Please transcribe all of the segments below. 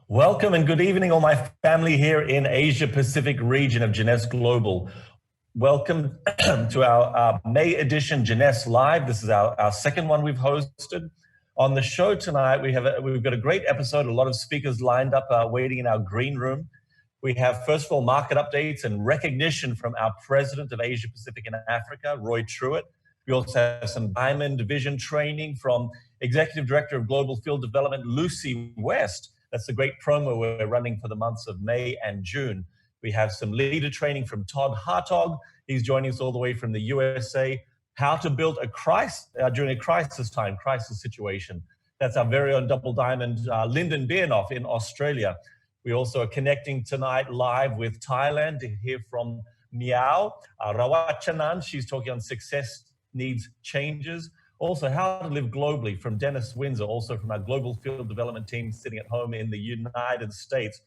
Welcome and good evening, all my family here in Asia Pacific region of Jeunesse Global. Welcome to our May edition Jeunesse Live. This is our second one we've hosted. On the show tonight, we've got a great episode, a lot of speakers lined up waiting in our green room. We have, first of all, market updates and recognition from our President of Asia Pacific and Africa, Roy Truitt. We also have some Diamond Division training from Executive Director of Global Field Development, Lucy West. That's the great promo we're running for the months of May and June. We have some leader training from Todd Hartog. He's joining us all the way from the USA. How to build a crisis during a crisis situation. That's our very own Double Diamond, Lyndon Biernoff in Australia. We also are connecting tonight live with Thailand to hear from Miao Rawachanan. She's talking on success needs changes. Also, how to live globally from Dennis Windsor, also from our global field development team sitting at home in the United States.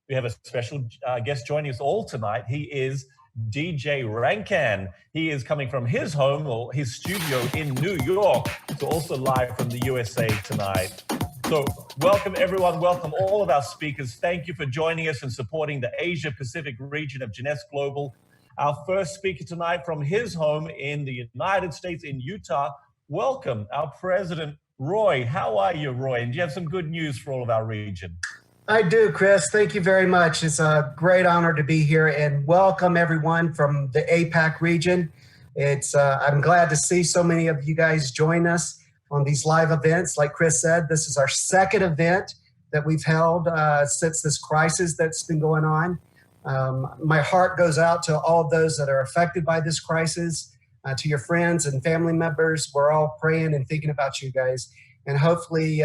We have a special guest joining us all tonight. He is DJ Rankan. He is coming from his home or his studio in New York, so also live from the USA tonight. So welcome everyone, welcome all of our speakers. Thank you for joining us and supporting the Asia Pacific region of Jeunesse Global. Our first speaker tonight from his home in the United States in Utah. Welcome our President, Roy. How are you, Roy? And do you have some good news for all of our region? I do, Chris. Thank you very much. It's a great honor to be here and welcome everyone from the APAC region. I'm glad to see so many of you guys join us on these live events. Like Chris said, this is our second event that we've held since this crisis that's been going on. My heart goes out to all of those that are affected by this crisis, to your friends and family members. We're all praying and thinking about you guys. And hopefully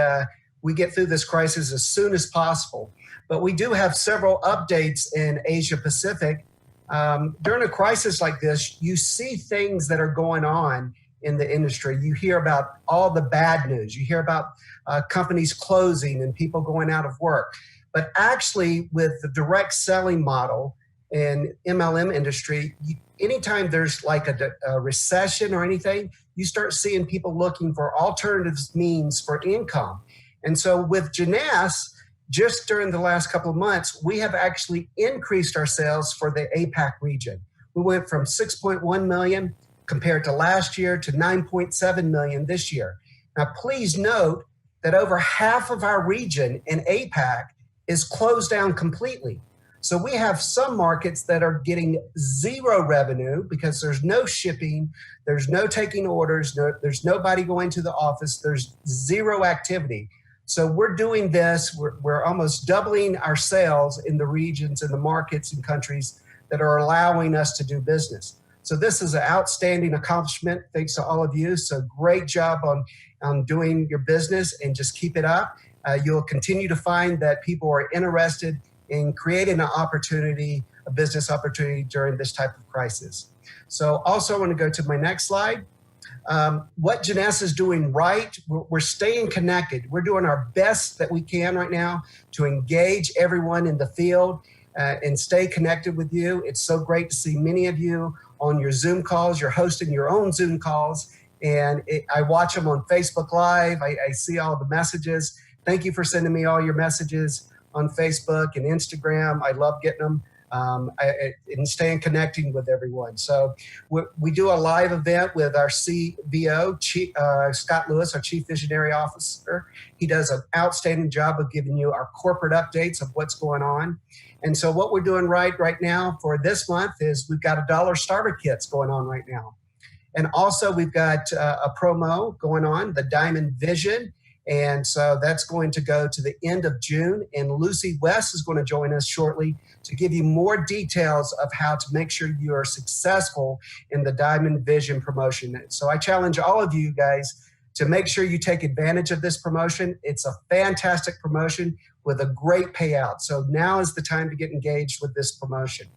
we get through this crisis as soon as possible. But we do have several updates in Asia Pacific. During a crisis like this, you see things that are going on in the industry. You hear about all the bad news. You hear about companies closing and people going out of work. But actually, with the direct selling model in MLM industry, anytime there's like a recession or anything, you start seeing people looking for alternative means for income. And so with Jeunesse, just during the last couple of months, we have actually increased our sales for the APAC region. We went from 6.1 million compared to last year to 9.7 million this year. Now, please note that over half of our region in APAC is closed down completely. So we have some markets that are getting zero revenue because there's no shipping, there's no taking orders, there's nobody going to the office, there's zero activity. So we're doing this, we're almost doubling our sales in the regions and the markets and countries that are allowing us to do business. So this is an outstanding accomplishment. Thanks to all of you. So great job on doing your business and just keep it up. You'll continue to find that people are interested in creating an opportunity, a business opportunity during this type of crisis. So also I want to go to my next slide. What Jeunesse is doing right, we're staying connected. We're doing our best that we can right now to engage everyone in the field and stay connected with you. It's so great to see many of you on your Zoom calls. You're hosting your own Zoom calls, and I watch them on Facebook Live. I see all the messages. Thank you for sending me all your messages on Facebook and Instagram. I love getting them. And staying connecting with everyone. So we do a live event with our CVO, Scott Lewis, our Chief Visionary Officer. He does an outstanding job of giving you our corporate updates of what's going on. And so what we're doing right now for this month is we've got $1 starter kits going on right now. And also we've got a promo going on, the Diamond Vision. And so that's going to go to the end of June. And Lucy West is going to join us shortly to give you more details of how to make sure you are successful in the Diamond Vision promotion. So I challenge all of you guys to make sure you take advantage of this promotion. It's a fantastic promotion with a great payout. So now is the time to get engaged with this promotion.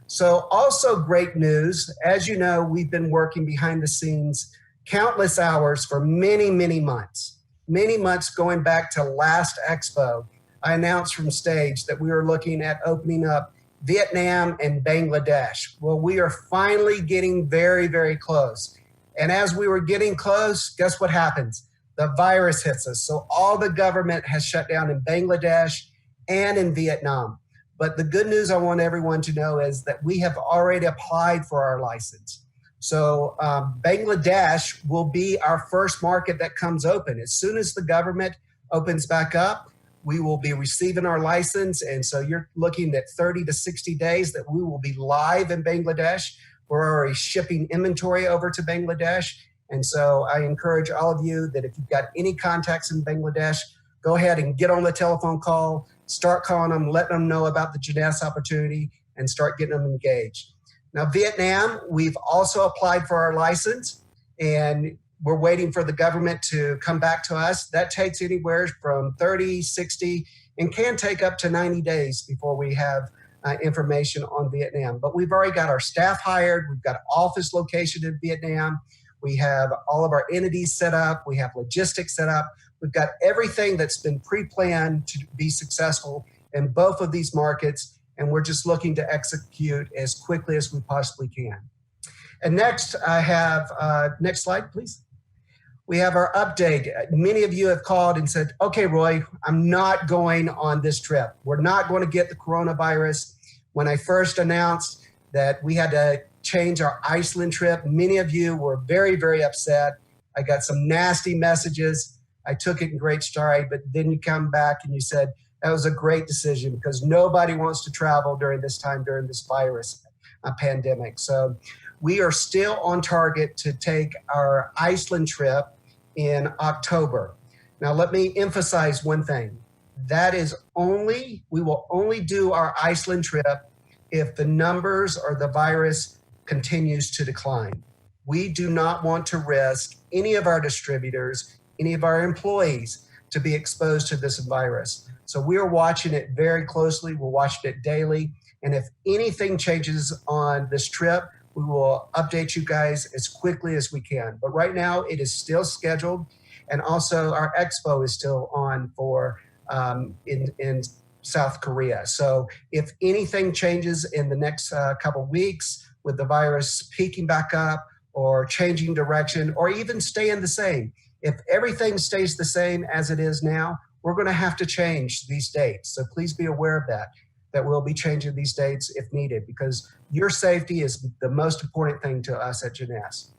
So also great news. As you know, we've been working behind the scenes countless hours for many, many months. Many months going back to last Expo, I announced from stage that we were looking at opening up Vietnam and Bangladesh. Well, we are finally getting very, very close. And as we were getting close, guess what happens? The virus hits us. So all the government has shut down in Bangladesh and in Vietnam. But the good news I want everyone to know is that we have already applied for our license. So Bangladesh will be our first market that comes open. As soon as the government opens back up, we will be receiving our license. And so you're looking at 30 to 60 days that we will be live in Bangladesh. We're already shipping inventory over to Bangladesh. And so I encourage all of you that if you've got any contacts in Bangladesh, go ahead and get on the telephone call, start calling them, let them know about the Jeunesse opportunity, and start getting them engaged. Now, Vietnam, we've also applied for our license, and we're waiting for the government to come back to us. That takes anywhere from 30, 60, and can take up to 90 days before we have information on Vietnam. But we've already got our staff hired. We've got an office location in Vietnam. We have all of our entities set up. We have logistics set up. We've got everything that's been pre-planned to be successful in both of these markets. And we're just looking to execute as quickly as we possibly can. And next, I have, next slide, please. we have our update. Many of you have called and said, okay, Roy, I'm not going on this trip. We're not going to get the coronavirus. When I first announced that we had to change our Iceland trip, many of you were very, very upset. I got some nasty messages. I took it in great stride, but then you come back and you said, that was a great decision because nobody wants to travel during this time, during this virus pandemic. So we are still on target to take our Iceland trip in October. Now, let me emphasize one thing. That is we will only do our Iceland trip if the numbers or the virus continues to decline. We do not want to risk any of our distributors, any of our employees to be exposed to this virus. So we are watching it very closely. We're watching it daily. And if anything changes on this trip, we will update you guys as quickly as we can. But right now it is still scheduled. And also our expo is still on for in South Korea. So if anything changes in the next couple weeks with the virus peaking back up or changing direction or even staying the same, if everything stays the same as it is now, we're going to have to change these dates. So please be aware of that we'll be changing these dates if needed because your safety is the most important thing to us at Jeunesse.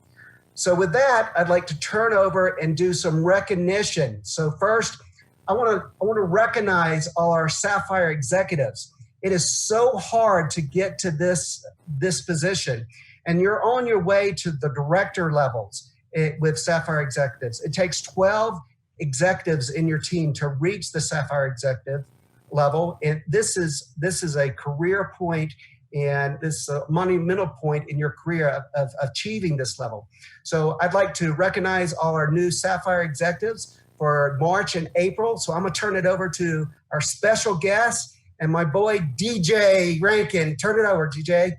So with that, I'd like to turn over and do some recognition. So first, I want to recognize all our Sapphire executives. It is so hard to get to this position, and you're on your way to the director levels with Sapphire executives. It takes 12 executives in your team to reach the Sapphire executive level, and this is a career point and this monumental point in your career of achieving this level. So I'd like to recognize all our new Sapphire executives for March and April. So I'm gonna turn it over to our special guest and my boy DJ Rankin. Turn it over, DJ.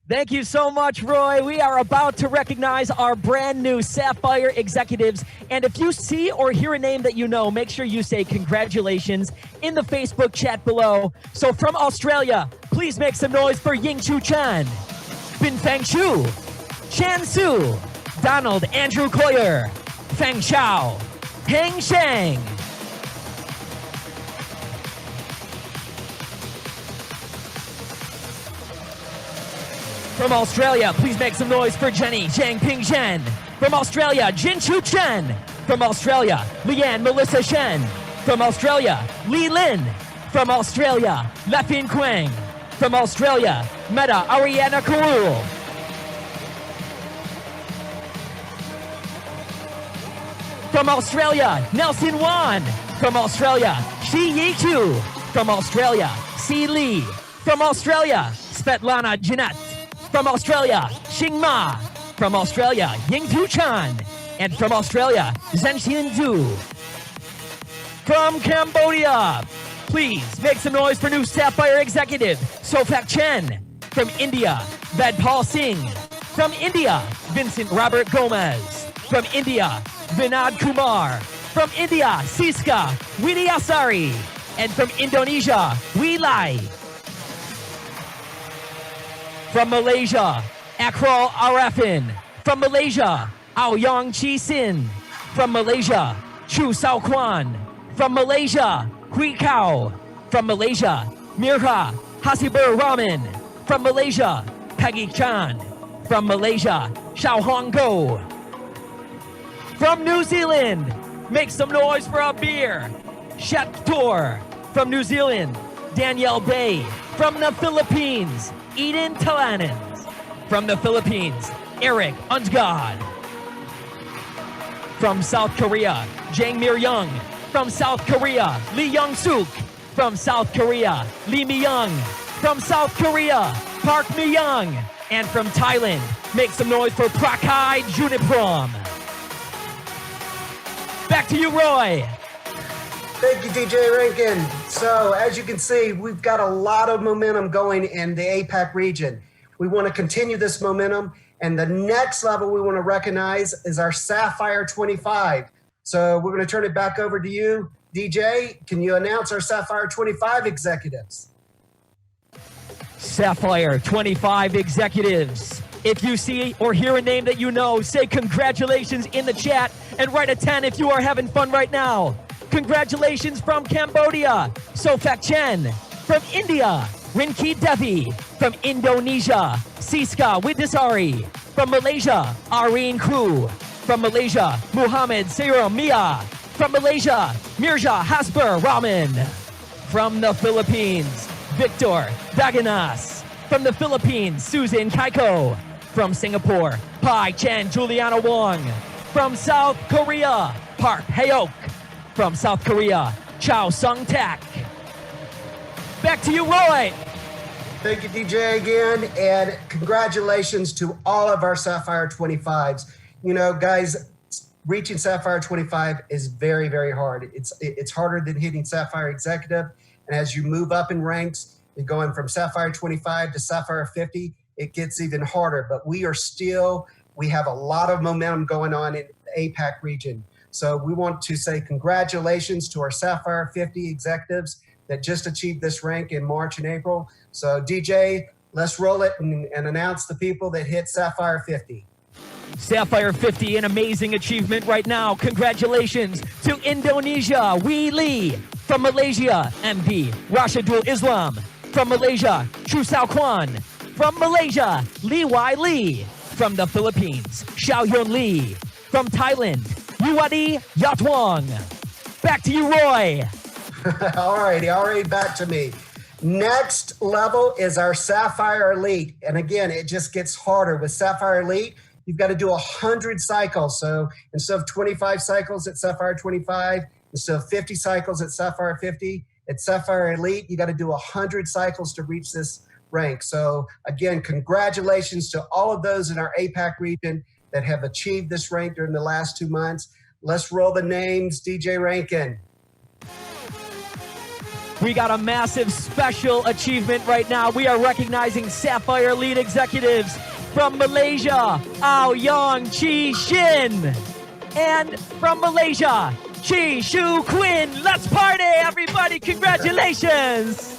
Thank you so much, Roy. We are about to recognize our brand new Sapphire executives. And if you see or hear a name that you know, make sure you say congratulations in the Facebook chat below. So from Australia, please make some noise for Ying Chu Chan, Bin Fang Chu, Chan Su, Donald Andrew Coyer, Feng Chao, Heng Sheng. From Australia, please make some noise for Jenny Jiang Ping Shen. From Australia, Jin Chu Chen. From Australia, Leanne Melissa Shen. From Australia, Li Lin. From Australia, Lefin Quang. From Australia, Meta Ariana Karul. From Australia, Nelson Wan. From Australia, Shi Yi Chu. From Australia, Si Lee. From Australia, Svetlana Jeanette. From Australia, Xing Ma. From Australia, Ying Tu Chan. And from Australia, Zhen Xin Zhu. From Cambodia, please make some noise for new Sapphire executive, Sofak Chen. From India, Vedpal Singh. From India, Vincent Robert Gomez. From India, Vinod Kumar. From India, Siska Widiasari. And from Indonesia, Wilai. From Malaysia, Akral Arafin. From Malaysia, Aoyang Chi Sin. From Malaysia, Chu Sao Kwan. From Malaysia, Hui Kao. From Malaysia, Mirha Hasibur Raman. From Malaysia, Peggy Chan. From Malaysia, Xiao Hong Go. From New Zealand, make some noise for a beer. Shet Tour. From New Zealand, Danielle Bay. From the Philippines, Eden Talanan. From the Philippines, Eric Unsgod. From South Korea, Jang Mir Young. From South Korea, Lee Young Suk. From South Korea, Lee Mi Young. From South Korea, Park Mi Young. And from Thailand, make some noise for Prakai Juniprom. Back to you, Roy. Thank you, DJ Rankin. So as you can see, we've got a lot of momentum going in the APAC region. We want to continue this momentum, and the next level we want to recognize is our Sapphire 25. So we're going to turn it back over to you, DJ. Can you announce our Sapphire 25 executives? Sapphire 25 executives. If you see or hear a name that you know, say congratulations in the chat and write a 10 if you are having fun right now. Congratulations from Cambodia, Sofak Chen. From India, Rinki Devi. From Indonesia, Siska Widisari. From Malaysia, Areen Kru. From Malaysia, Muhammad Sayur Mia. From Malaysia, Mirja Hasber Raman. From the Philippines, Victor Daganas. From the Philippines, Susan Kaiko. From Singapore, Pai Chen Juliana Wong. From South Korea, Park Hayok. From South Korea, Chow Sung Tak. Back to you, Roy. Thank you, DJ, again, and congratulations to all of our Sapphire 25s. You know, guys, reaching Sapphire 25 is very, very hard. It's harder than hitting Sapphire Executive, and as you move up in ranks, you're going from Sapphire 25 to Sapphire 50, it gets even harder, but we have a lot of momentum going on in the APAC region. So we want to say congratulations to our Sapphire 50 executives that just achieved this rank in March and April. So DJ, let's roll it and announce the people that hit Sapphire 50. Sapphire 50, an amazing achievement right now. Congratulations to Indonesia, Wee Lee. From Malaysia, MP Rashidul Islam. From Malaysia, Chu Sao Kwan. From Malaysia, Lee Wai Lee. From the Philippines, Xiao Yun Lee. From Thailand, Yuwadi Yatwang. Back to you, Roy. All right, back to me. Next level is our Sapphire Elite. And again, it just gets harder. With Sapphire Elite, you've got to do 100 cycles. So instead of 25 cycles at Sapphire 25, instead of 50 cycles at Sapphire 50, at Sapphire Elite, you got to do 100 cycles to reach this rank. So again, congratulations to all of those in our APAC region that have achieved this rank during the last 2 months. Let's roll the names, DJ Rankin. We got a massive special achievement right now. We are recognizing Sapphire Elite executives from Malaysia, Ao Yong Chi Shin. And from Malaysia, Chi Shu Quinn. Let's party, everybody. Congratulations.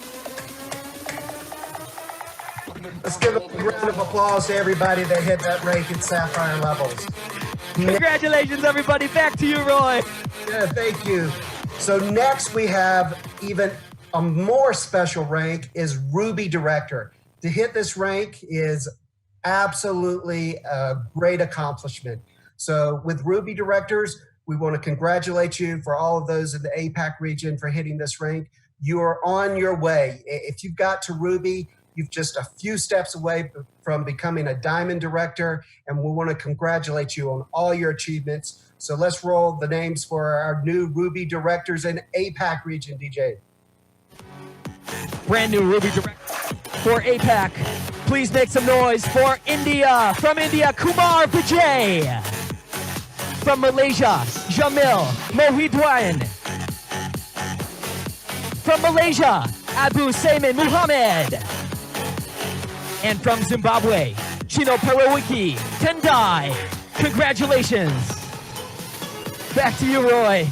Let's give a round of applause to everybody that hit that rank at Sapphire levels. Congratulations, everybody. Back to you, Roy. Yeah, thank you. So next we have even a more special rank is Ruby Director. To hit this rank is absolutely a great accomplishment. So with Ruby Directors, we want to congratulate you for all of those in the APAC region for hitting this rank. You are on your way. If you've got to Ruby, you've just a few steps away from becoming a Diamond Director, and we want to congratulate you on all your achievements. So let's roll the names for our new Ruby Directors in APAC region, DJ. Brand new Ruby Director for APAC. Please make some noise for India. From India, Kumar Vijay. From Malaysia, Jamil Mohidwan. From Malaysia, Abu Sayman Muhammad. And from Zimbabwe, Chino Parawiki Tendai. Congratulations. Back to you, Roy.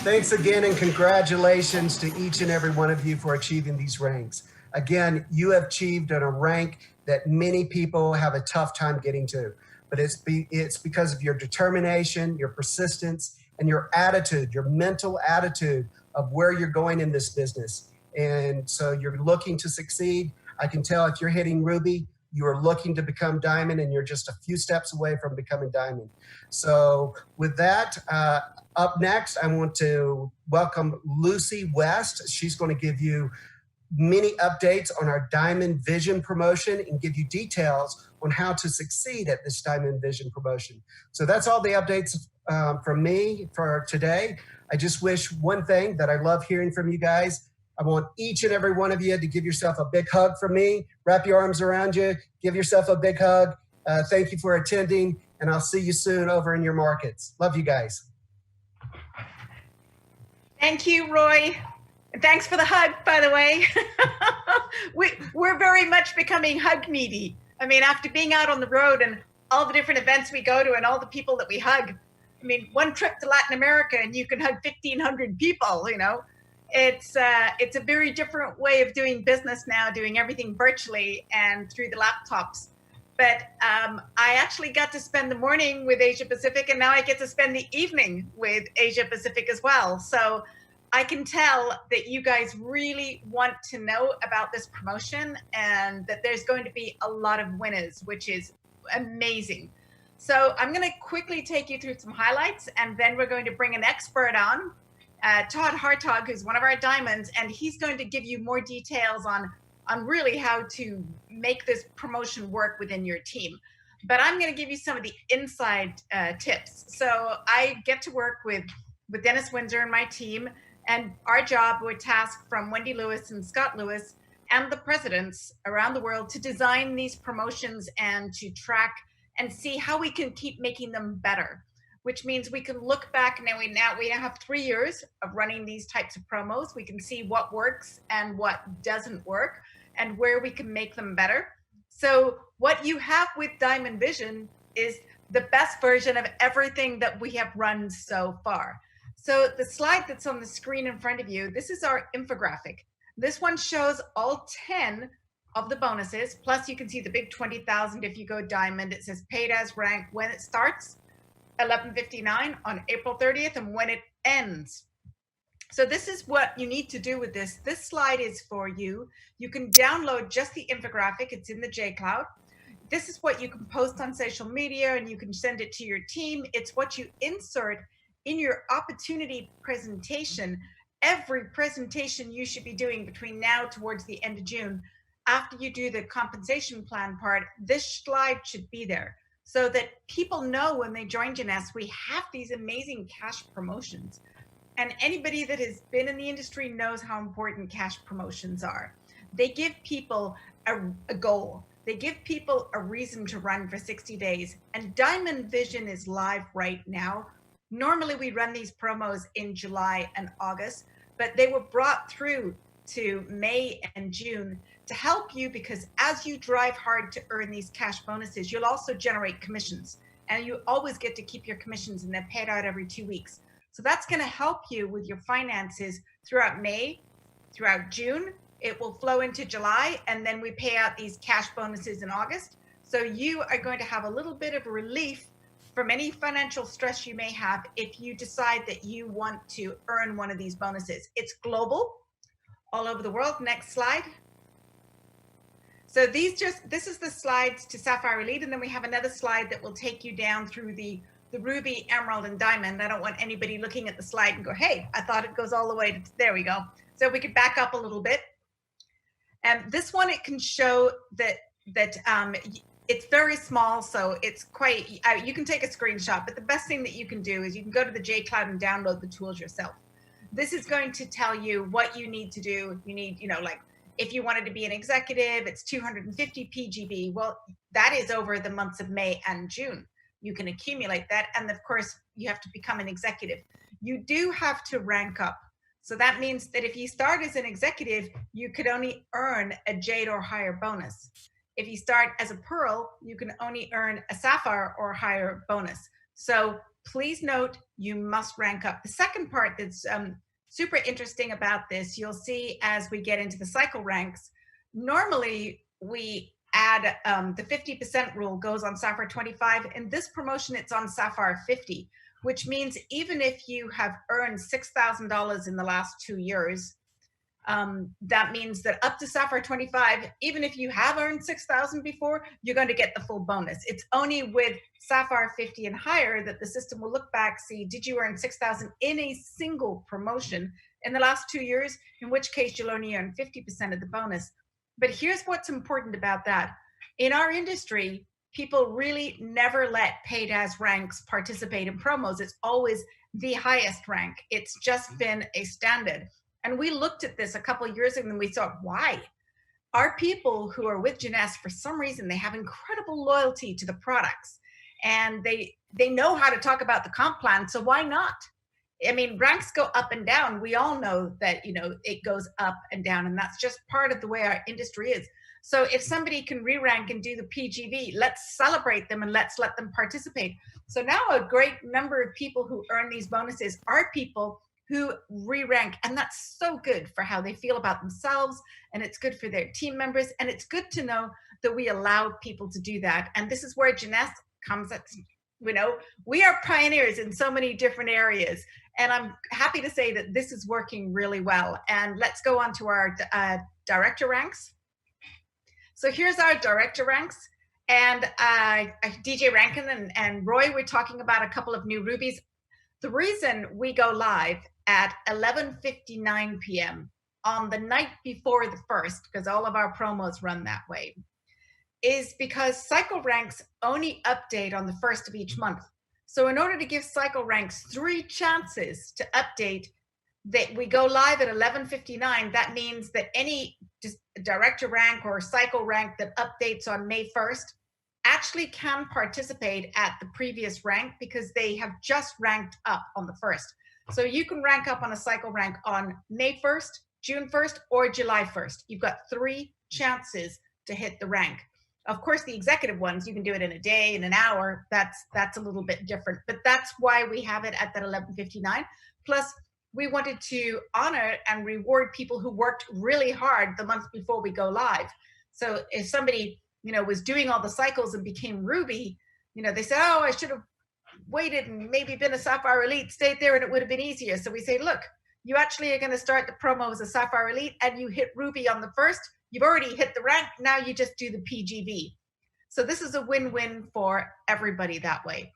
Thanks again and congratulations to each and every one of you for achieving these ranks. Again, you have achieved at a rank that many people have a tough time getting to, but it's because of your determination, your persistence, and your attitude, your mental attitude of where you're going in this business. And so you're looking to succeed. I can tell if you're hitting Ruby, you are looking to become Diamond, and you're just a few steps away from becoming Diamond. So with that, up next, I want to welcome Lucy West. She's going to give you many updates on our Diamond Vision promotion and give you details on how to succeed at this Diamond Vision promotion. So that's all the updates from me for today. I just wish one thing that I love hearing from you guys. I want each and every one of you to give yourself a big hug from me. Wrap your arms around you. Give yourself a big hug. Thank you for attending, and I'll see you soon over in your markets. Love you guys. Thank you, Roy. And thanks for the hug, by the way. We're very much becoming hug needy. I mean, after being out on the road and all the different events we go to and all the people that we hug, I mean, one trip to Latin America and you can hug 1,500 people, you know. It's a very different way of doing business now, doing everything virtually and through the laptops. But I actually got to spend the morning with Asia Pacific, and now I get to spend the evening with Asia Pacific as well. So I can tell that you guys really want to know about this promotion and that there's going to be a lot of winners, which is amazing. So I'm going to quickly take you through some highlights, and then we're going to bring an expert on, Todd Hartog, who's one of our diamonds, and he's going to give you more details on really how to make this promotion work within your team. But I'm going to give you some of the inside tips. So I get to work with Dennis Windsor and my team, and our job, we're tasked from Wendy Lewis and Scott Lewis and the presidents around the world to design these promotions and to track and see how we can keep making them better, which means we can look back. Now we have 3 years of running these types of promos. We can see what works and what doesn't work and where we can make them better. So what you have with Diamond Vision is the best version of everything that we have run so far. So the slide that's on the screen in front of you, this is our infographic. This one shows all 10 of the bonuses, plus you can see the big 20,000 if you go diamond. It says paid as rank when it starts, 11:59 on April 30th, and when it ends. So this is what you need to do with this. This slide is for you. You can download just the infographic. It's in the JCloud. This is what you can post on social media, and you can send it to your team. It's what you insert in your opportunity presentation. Every presentation you should be doing between now towards the end of June, after you do the compensation plan part, this slide should be there so that people know when they join Jeunesse, we have these amazing cash promotions. And anybody that has been in the industry knows how important cash promotions are. They give people a goal. They give people a reason to run for 60 days. And Diamond Vision is live right now. Normally we run these promos in July and August, but they were brought through to May and June to help you, because as you drive hard to earn these cash bonuses, you'll also generate commissions, and you always get to keep your commissions, and they're paid out every 2 weeks. So that's going to help you with your finances throughout May, throughout June. It will flow into July, and then we pay out these cash bonuses in August. So you are going to have a little bit of relief from any financial stress you may have if you decide that you want to earn one of these bonuses. It's global, all over the world. Next slide. So this is the slides to Sapphire Elite, and then we have another slide that will take you down through the Ruby, Emerald, and Diamond. I don't want anybody looking at the slide and go, hey, I thought it goes all the way to, there we go. So we could back up a little bit. And this one, it can show that it's very small, so it's quite, you can take a screenshot, but the best thing that you can do is you can go to the JCloud and download the tools yourself. This is going to tell you what you need to do. You need, like if you wanted to be an executive, it's 250 PGB. Well, that is over the months of May and June. You can accumulate that. And of course, you have to become an executive. You do have to rank up. So that means that if you start as an executive, you could only earn a Jade or higher bonus. If you start as a Pearl, you can only earn a Sapphire or higher bonus. So please note, you must rank up. The second part that's super interesting about this, you'll see as we get into the cycle ranks, normally we add the 50% rule goes on Sapphire 25. In this promotion, it's on Sapphire 50, which means even if you have earned $6,000 in the last 2 years, that means that up to Sapphire 25, even if you have earned 6,000 before, you're going to get the full bonus. It's only with Sapphire 50 and higher that the system will look back, see, did you earn 6,000 in a single promotion in the last 2 years, in which case you'll only earn 50% of the bonus. But here's what's important about that. In our industry, people really never let paid as ranks participate in promos. It's always the highest rank. It's just been a standard. And we looked at this a couple of years ago and we thought, why? Our people who are with Jeunesse, for some reason, they have incredible loyalty to the products, and they know how to talk about the comp plan. So why not? I mean, ranks go up and down. We all know that, it goes up and down, and that's just part of the way our industry is. So if somebody can re-rank and do the PGB, let's celebrate them and let's let them participate. So now a great number of people who earn these bonuses are people who re-rank, and that's so good for how they feel about themselves, and it's good for their team members, and it's good to know that we allow people to do that. And this is where Jeunesse comes at, we are pioneers in so many different areas. And I'm happy to say that this is working really well. And let's go on to our director ranks. So here's our director ranks. And DJ Rankin and Roy were talking about a couple of new rubies. The reason we go live at 11:59 p.m. on the night before the first, because all of our promos run that way, is because cycle ranks only update on the first of each month. So in order to give cycle ranks 3 chances to update, that we go live at 11:59, that means that any director rank or cycle rank that updates on May 1st actually can participate at the previous rank because they have just ranked up on the 1st. So you can rank up on a cycle rank on May 1st, June 1st, or July 1st. You've got 3 chances to hit the rank. Of course, the executive ones, you can do it in a day, in an hour. That's a little bit different, but that's why we have it at that 11:59. Plus, we wanted to honor and reward people who worked really hard the month before we go live. So if somebody, was doing all the cycles and became Ruby, they said, oh, I should have waited and maybe been a Sapphire Elite, stayed there, and it would have been easier. So we say, look, you actually are going to start the promo as a Sapphire Elite and you hit Ruby on the 1st. You've already hit the rank. Now you just do the PGV. So this is a win-win for everybody that way.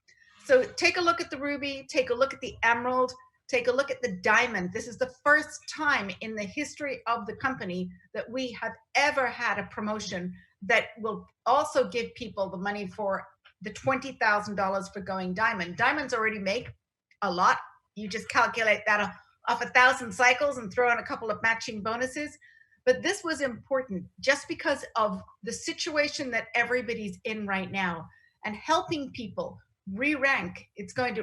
So take a look at the Ruby, take a look at the Emerald, take a look at the Diamond. This is the first time in the history of the company that we have ever had a promotion that will also give people the money for the $20,000 for going Diamond. Diamonds already make a lot. You just calculate that off 1,000 cycles and throw in a couple of matching bonuses. But this was important just because of the situation that everybody's in right now and helping people re-rank.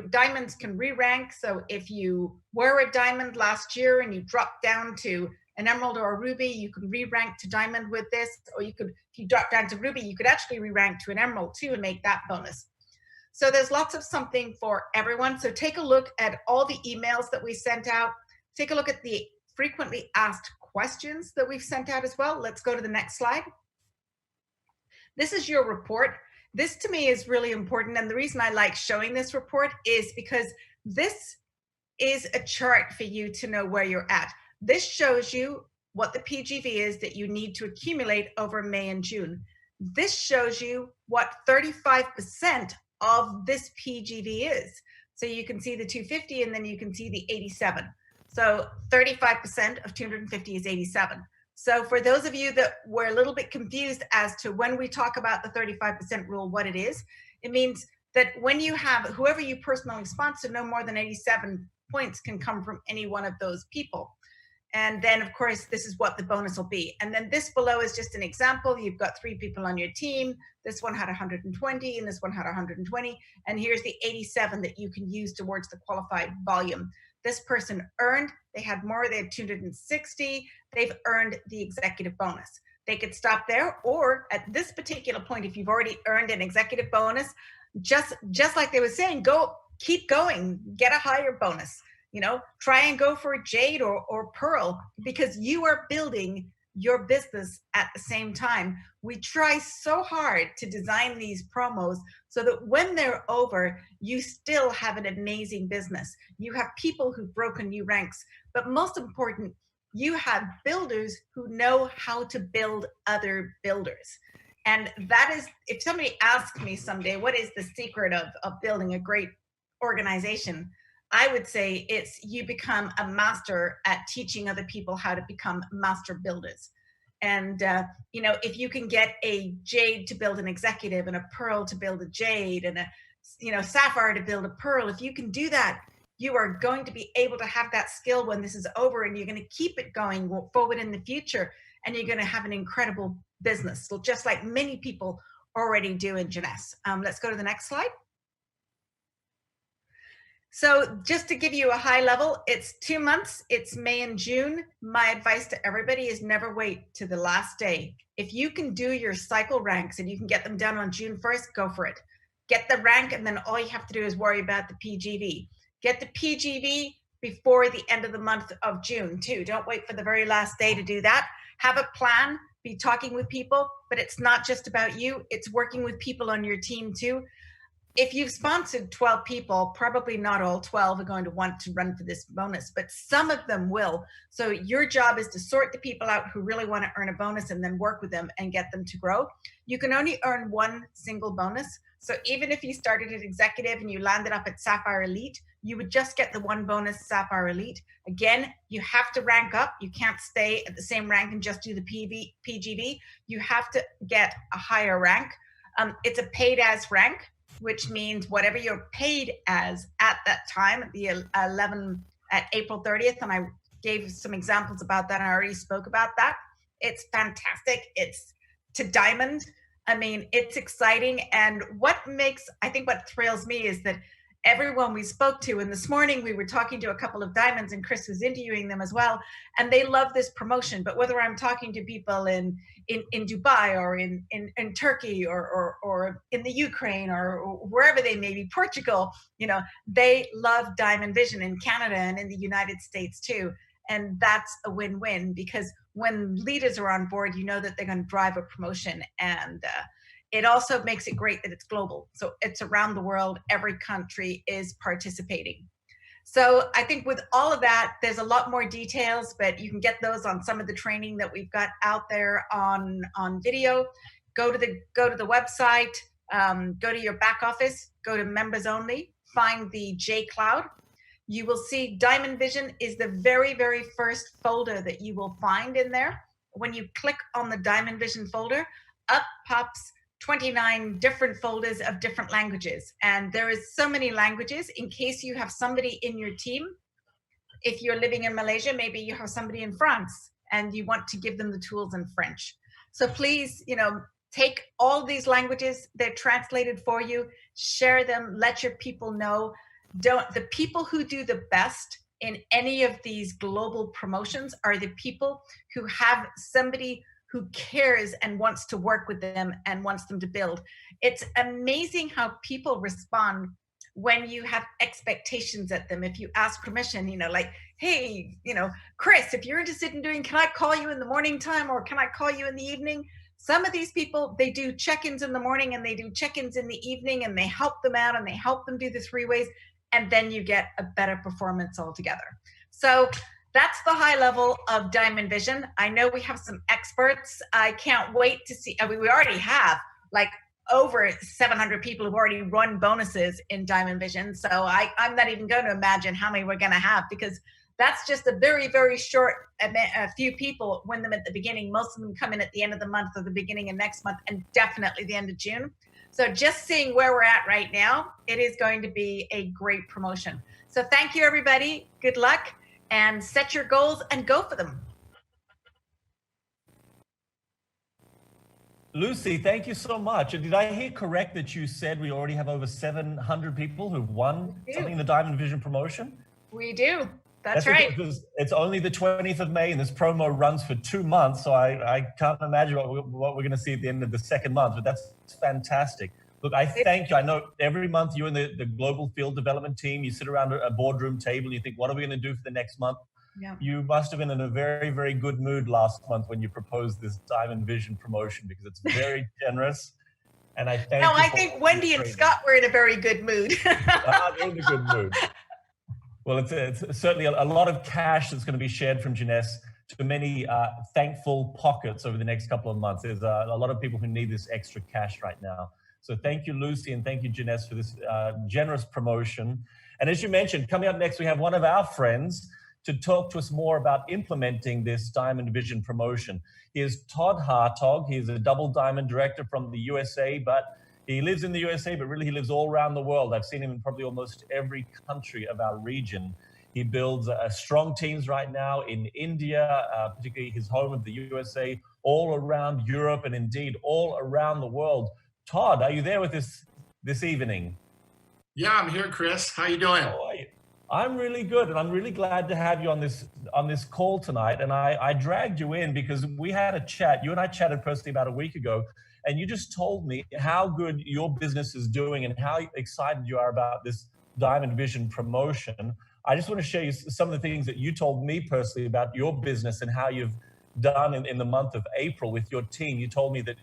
Diamonds can re-rank. So if you were a Diamond last year and you dropped down to an Emerald or a Ruby, you can re-rank to Diamond with this, or if you drop down to Ruby, you could actually re-rank to an Emerald too and make that bonus. So there's lots of something for everyone. So take a look at all the emails that we sent out. Take a look at the frequently asked questions that we've sent out as well. Let's go to the next slide. This is your report. This to me is really important. And the reason I like showing this report is because this is a chart for you to know where you're at. This shows you what the PGV is that you need to accumulate over May and June. This shows you what 35% of this PGV is. So you can see the 250 and then you can see the 87. So 35% of 250 is 87. So for those of you that were a little bit confused as to when we talk about the 35% rule, what it is, it means that when you have whoever you personally sponsor, no more than 87 points can come from any one of those people. And then, of course, this is what the bonus will be. And then this below is just an example. You've got 3 people on your team. This one had 120 and this one had 120. And here's the 87 that you can use towards the qualified volume. This person earned, they had more, they had 260. They've earned the executive bonus. They could stop there, or at this particular point, if you've already earned an executive bonus, just like they were saying, keep going, get a higher bonus. Try and go for a jade or pearl, because you are building your business at the same time. We try so hard to design these promos so that when they're over, you still have an amazing business. You have people who've broken new ranks, but most important, you have builders who know how to build other builders. And that is, if somebody asks me someday, what is the secret of building a great organization? I would say it's you become a master at teaching other people how to become master builders. And, if you can get a jade to build an executive and a pearl to build a jade and a, sapphire to build a pearl, if you can do that, you are going to be able to have that skill when this is over, and you're going to keep it going forward in the future, and you're going to have an incredible business, so just like many people already do in Jeunesse. Let's go to the next slide. So just to give you a high level, it's 2 months, it's May and June. My advice to everybody is never wait to the last day. If you can do your cycle ranks and you can get them done on June 1st, go for it. Get the rank, and then all you have to do is worry about the PGV. Get the PGV, before the end of the month of June too. Don't wait for the very last day to do that. Have a plan, be talking with people, but it's not just about you, it's working with people on your team too. If you've sponsored 12 people, probably not all 12 are going to want to run for this bonus, but some of them will. So your job is to sort the people out who really want to earn a bonus and then work with them and get them to grow. You can only earn one single bonus. So even if you started at executive and you landed up at Sapphire Elite, you would just get the one bonus Sapphire Elite. Again, you have to rank up. You can't stay at the same rank and just do the PGB. You have to get a higher rank. It's a paid as rank, which means whatever you're paid as at that time, at April 30th, and I gave some examples about that, and I already spoke about that. It's fantastic. It's to diamond. I mean, it's exciting. And I think what thrills me is that everyone we spoke to, and this morning we were talking to a couple of diamonds and Chris was interviewing them as well, and they love this promotion. But whether I'm talking to people in Dubai or in Turkey or in the Ukraine or wherever they may be, Portugal, they love Diamond Vision in Canada and in the United States too. And that's a win-win, because when leaders are on board, you know that they're going to drive a promotion. And it also makes it great that it's global. So it's around the world. Every country is participating. So I think with all of that, there's a lot more details, but you can get those on some of the training that we've got out there on video. Go to the website, go to your back office, go to members only, find the J Cloud. You will see Diamond Vision is the very, very first folder that you will find in there. When you click on the Diamond Vision folder, up pops 29 different folders of different languages. And there is so many languages in case you have somebody in your team. If you're living in Malaysia, maybe you have somebody in France and you want to give them the tools in French. So please, take all these languages, they're translated for you, share them, let your people know. The people who do the best in any of these global promotions are the people who have somebody who cares and wants to work with them and wants them to build. It's amazing how people respond when you have expectations at them. If you ask permission, like, hey, Chris, if you're interested in doing, can I call you in the morning time or can I call you in the evening? Some of these people, they do check-ins in the morning and they do check-ins in the evening, and they help them out and they help them do the 3 ways, and then you get a better performance altogether. So that's the high level of Diamond Vision. I know we have some experts. I can't wait to see. I mean, we already have like over 700 people who've already run bonuses in Diamond Vision. So I'm not even going to imagine how many we're going to have, because that's just a very, very short, a few people win them at the beginning. Most of them come in at the end of the month or the beginning of next month, and definitely the end of June. So just seeing where we're at right now, it is going to be a great promotion. So thank you, everybody. Good luck, and set your goals and go for them. Lucy, thank you so much. Did I hear correct that you said we already have over 700 people who've won something in the Diamond Vision promotion? We do. That's right. Because it's only the 20th of May and this promo runs for 2 months. So I can't imagine what we're going to see at the end of the second month, but that's fantastic. Look, I thank you. I know every month you and the global field development team, you sit around a boardroom table and you think, what are we going to do for the next month? Yeah. You must have been in a very, very good mood last month when you proposed this Diamond Vision promotion, because it's very generous. And I thank you. I think Wendy and Scott were in a very good mood. They're in a good mood. Well, it's certainly a lot of cash that's going to be shared from Jeunesse to many thankful pockets over the next couple of months. There's a lot of people who need this extra cash right now. So thank you, Lucy, and thank you, Jeunesse, for this generous promotion. And as you mentioned, coming up next, we have one of our friends to talk to us more about implementing this Diamond Vision promotion. He is Todd Hartog. He's a double diamond director from the USA, but he lives in the USA, but really he lives all around the world. I've seen him in probably almost every country of our region. He builds strong teams right now in India, particularly his home of the USA, all around Europe, and indeed all around the world. Todd, are you there with us this evening? Yeah, I'm here, Chris. How you doing? How are you? I'm really good, and I'm really glad to have you on this call tonight. And I dragged you in because we had a chat. You and I chatted personally about a week ago, and you just told me how good your business is doing and how excited you are about this Diamond Vision promotion. I just want to share you some of the things that you told me personally about your business and how you've done in the month of April with your team. You told me that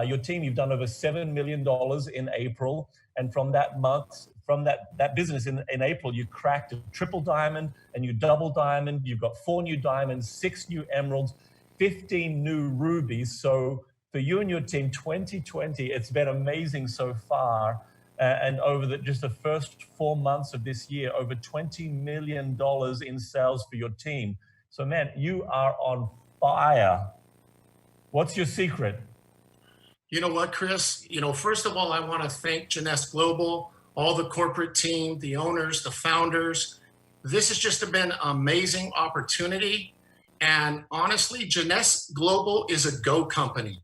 your team, you've done over $7 million in April. And from that month, from that business in April, you cracked a triple diamond and you double diamond. You've got 4 new diamonds, 6 new emeralds, 15 new rubies. So for you and your team, 2020, it's been amazing so far. And over just the first 4 months of this year, over $20 million in sales for your team. So man, you are on fire. What's your secret? You know what, Chris? First of all, I want to thank Jeunesse Global, all the corporate team, the owners, the founders. This has just been an amazing opportunity. And honestly, Jeunesse Global is a go company.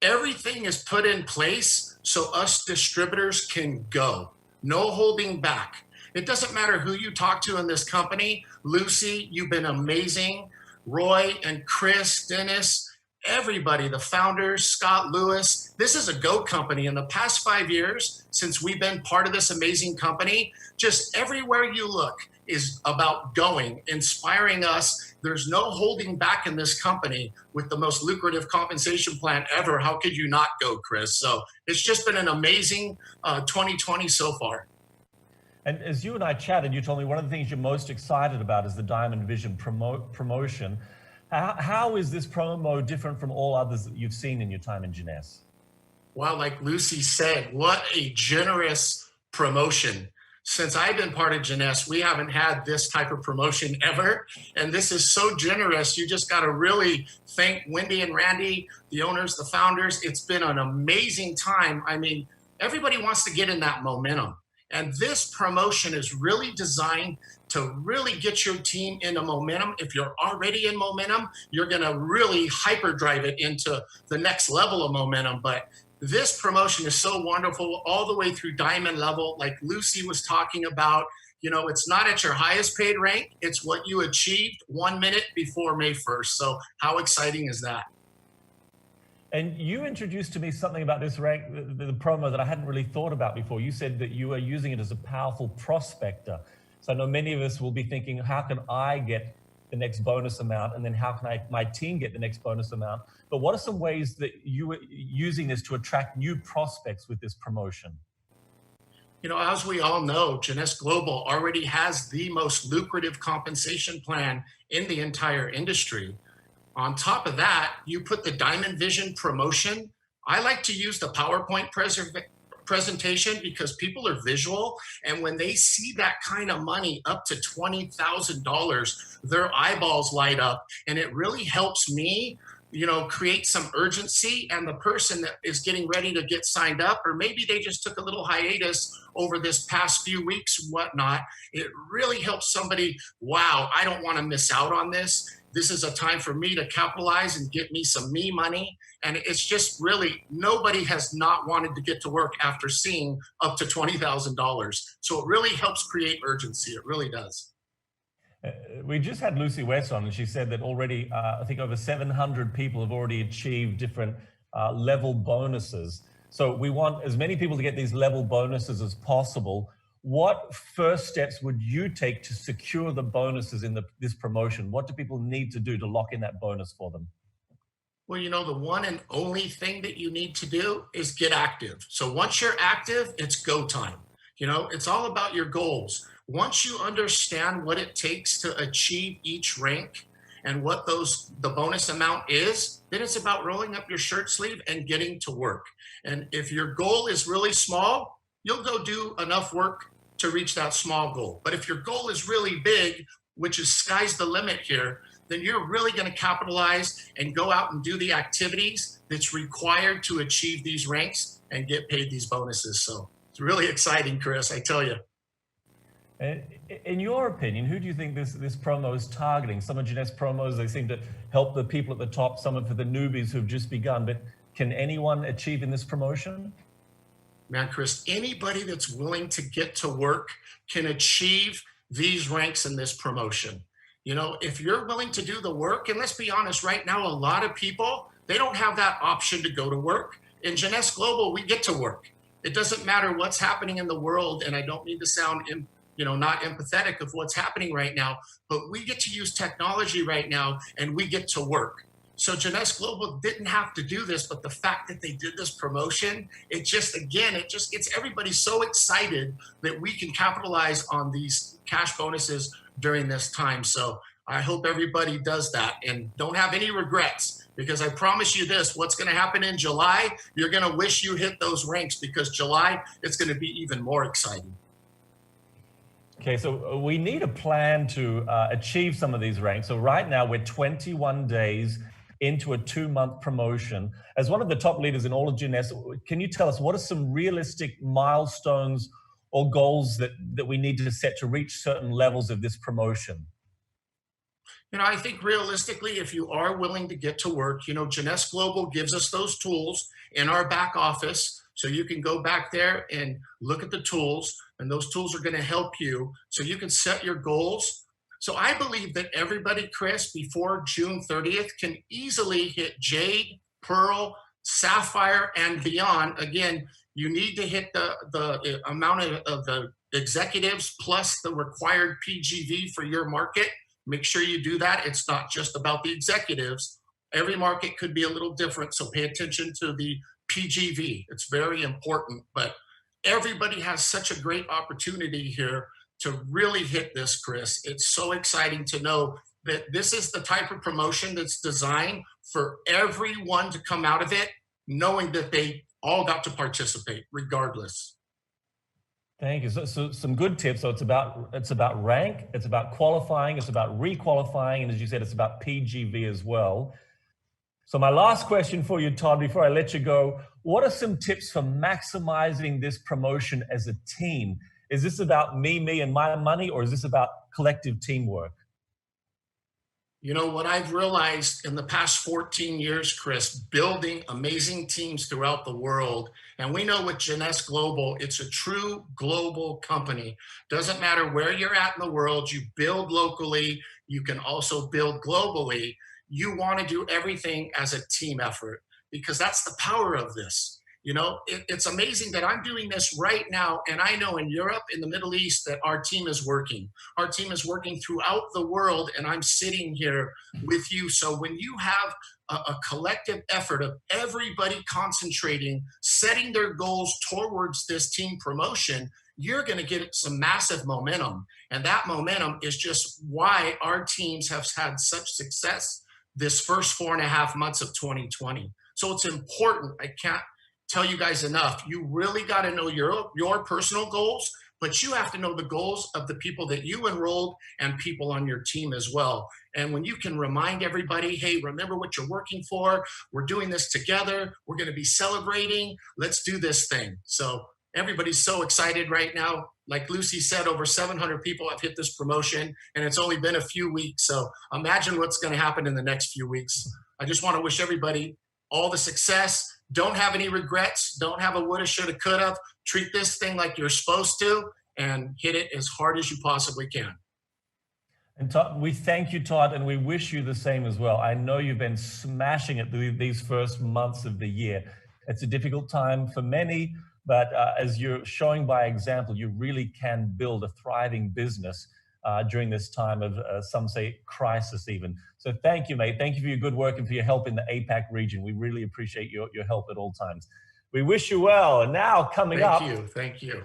Everything is put in place so us distributors can go. No holding back. It doesn't matter who you talk to in this company. Lucy, you've been amazing. Roy and Chris, Dennis, everybody, the founders, Scott Lewis. This is a go company. In the past 5 years, since we've been part of this amazing company, just everywhere you look is about going, inspiring us. There's no holding back in this company with the most lucrative compensation plan ever. How could you not go, Chris? So it's just been an amazing 2020 so far. And as you and I chatted, you told me one of the things you're most excited about is the Diamond Vision promotion. How is this promo different from all others that you've seen in your time in Jeunesse? Well, like Lucy said, what a generous promotion. Since I've been part of Jeunesse, we haven't had this type of promotion ever. And this is so generous. You just got to really thank Wendy and Randy, the owners, the founders. It's been an amazing time. I mean, everybody wants to get in that momentum. And this promotion is really designed to really get your team into momentum. If you're already in momentum, you're going to really hyperdrive it into the next level of momentum. But this promotion is so wonderful all the way through diamond level. Like Lucy was talking about, it's not at your highest paid rank. It's what you achieved 1 minute before May 1st. So how exciting is that? And you introduced to me something about this rank, the promo that I hadn't really thought about before. You said that you are using it as a powerful prospector. So I know many of us will be thinking, how can I get the next bonus amount? And then how can my team get the next bonus amount? But what are some ways that you are using this to attract new prospects with this promotion? As we all know, Jeunesse Global already has the most lucrative compensation plan in the entire industry. On top of that, you put the Diamond Vision promotion. I like to use the PowerPoint presentation because people are visual. And when they see that kind of money up to $20,000, their eyeballs light up. And it really helps me, create some urgency. And the person that is getting ready to get signed up, or maybe they just took a little hiatus over this past few weeks, whatnot, it really helps somebody, wow, I don't want to miss out on this. This is a time for me to capitalize and get me some me money. And it's just really, nobody has not wanted to get to work after seeing up to $20,000. So it really helps create urgency. It really does. We just had Lucy West on, and she said that already, I think over 700 people have already achieved different level bonuses. So we want as many people to get these level bonuses as possible. What first steps would you take to secure the bonuses in this promotion? What do people need to do to lock in that bonus for them? Well, the one and only thing that you need to do is get active. So once you're active, it's go time. It's all about your goals. Once you understand what it takes to achieve each rank and what the bonus amount is, then it's about rolling up your shirt sleeve and getting to work. And if your goal is really small, you'll go do enough work to reach that small goal. But if your goal is really big, which is sky's the limit here, then you're really going to capitalize and go out and do the activities that's required to achieve these ranks and get paid these bonuses. So it's really exciting, Chris, I tell you. In your opinion, who do you think this promo is targeting? Some of Jeunesse promos, they seem to help the people at the top, some are for the newbies who've just begun, but can anyone achieve in this promotion? Man, Chris, anybody that's willing to get to work can achieve these ranks in this promotion. If you're willing to do the work, and let's be honest, right now, a lot of people, they don't have that option to go to work. In Jeunesse Global, we get to work. It doesn't matter what's happening in the world, and I don't mean to sound not empathetic of what's happening right now, but we get to use technology right now and we get to work. So Jeunesse Global didn't have to do this, but the fact that they did this promotion, it just gets everybody so excited that we can capitalize on these cash bonuses during this time. So I hope everybody does that and don't have any regrets, because I promise you this, what's going to happen in July, you're going to wish you hit those ranks, because July, it's going to be even more exciting. Okay, so we need a plan to achieve some of these ranks. So right now we're 21 days into a 2-month promotion. As one of the top leaders in all of Jeunesse, can you tell us what are some realistic milestones or goals that we need to set to reach certain levels of this promotion? I think realistically, if you are willing to get to work, Jeunesse Global gives us those tools in our back office. So you can go back there and look at the tools, and those tools are going to help you so you can set your goals. So I believe that everybody, Chris, before June 30th can easily hit Jade, Pearl, Sapphire, and beyond. Again, you need to hit the amount of the executives plus the required PGV for your market. Make sure you do that. It's not just about the executives. Every market could be a little different, so pay attention to the PGV. It's very important, but everybody has such a great opportunity here to really hit this, Chris. It's so exciting to know that this is the type of promotion that's designed for everyone to come out of it knowing that they all got to participate regardless. Thank you. So some good tips. So it's about rank, it's about qualifying, it's about requalifying, and as you said, it's about PGV as well. So my last question for you, Todd, before I let you go, what are some tips for maximizing this promotion as a team? Is this about me, and my money, or is this about collective teamwork? What I've realized in the past 14 years, Chris, building amazing teams throughout the world, and we know with Jeunesse Global, it's a true global company. Doesn't matter where you're at in the world, you build locally, you can also build globally. You want to do everything as a team effort, because that's the power of this. It's amazing that I'm doing this right now, and I know in Europe, in the Middle East, that our team is working. Our team is working throughout the world, and I'm sitting here with you. So when you have a collective effort of everybody concentrating, setting their goals towards this team promotion, you're going to get some massive momentum. And that momentum is just why our teams have had such success this first 4.5 months of 2020. So it's important. I can't tell you guys enough. You really got to know your personal goals, but you have to know the goals of the people that you enrolled and people on your team as well. And when you can remind everybody, hey, remember what you're working for. We're doing this together. We're going to be celebrating. Let's do this thing. So everybody's so excited right now. Like Lucy said, over 700 people have hit this promotion, and it's only been a few weeks. So imagine what's going to happen in the next few weeks. I just want to wish everybody all the success. Don't have any regrets. Don't have a woulda, shoulda, coulda. Treat this thing like you're supposed to and hit it as hard as you possibly can. And Todd, we thank you, Todd, and we wish you the same as well. I know you've been smashing it these first months of the year. It's a difficult time for many, but as you're showing by example, you really can build a thriving business during this time of, some say, crisis even. So thank you, mate. Thank you for your good work and for your help in the APAC region. We really appreciate your help at all times. We wish you well. And now coming up. Thank you.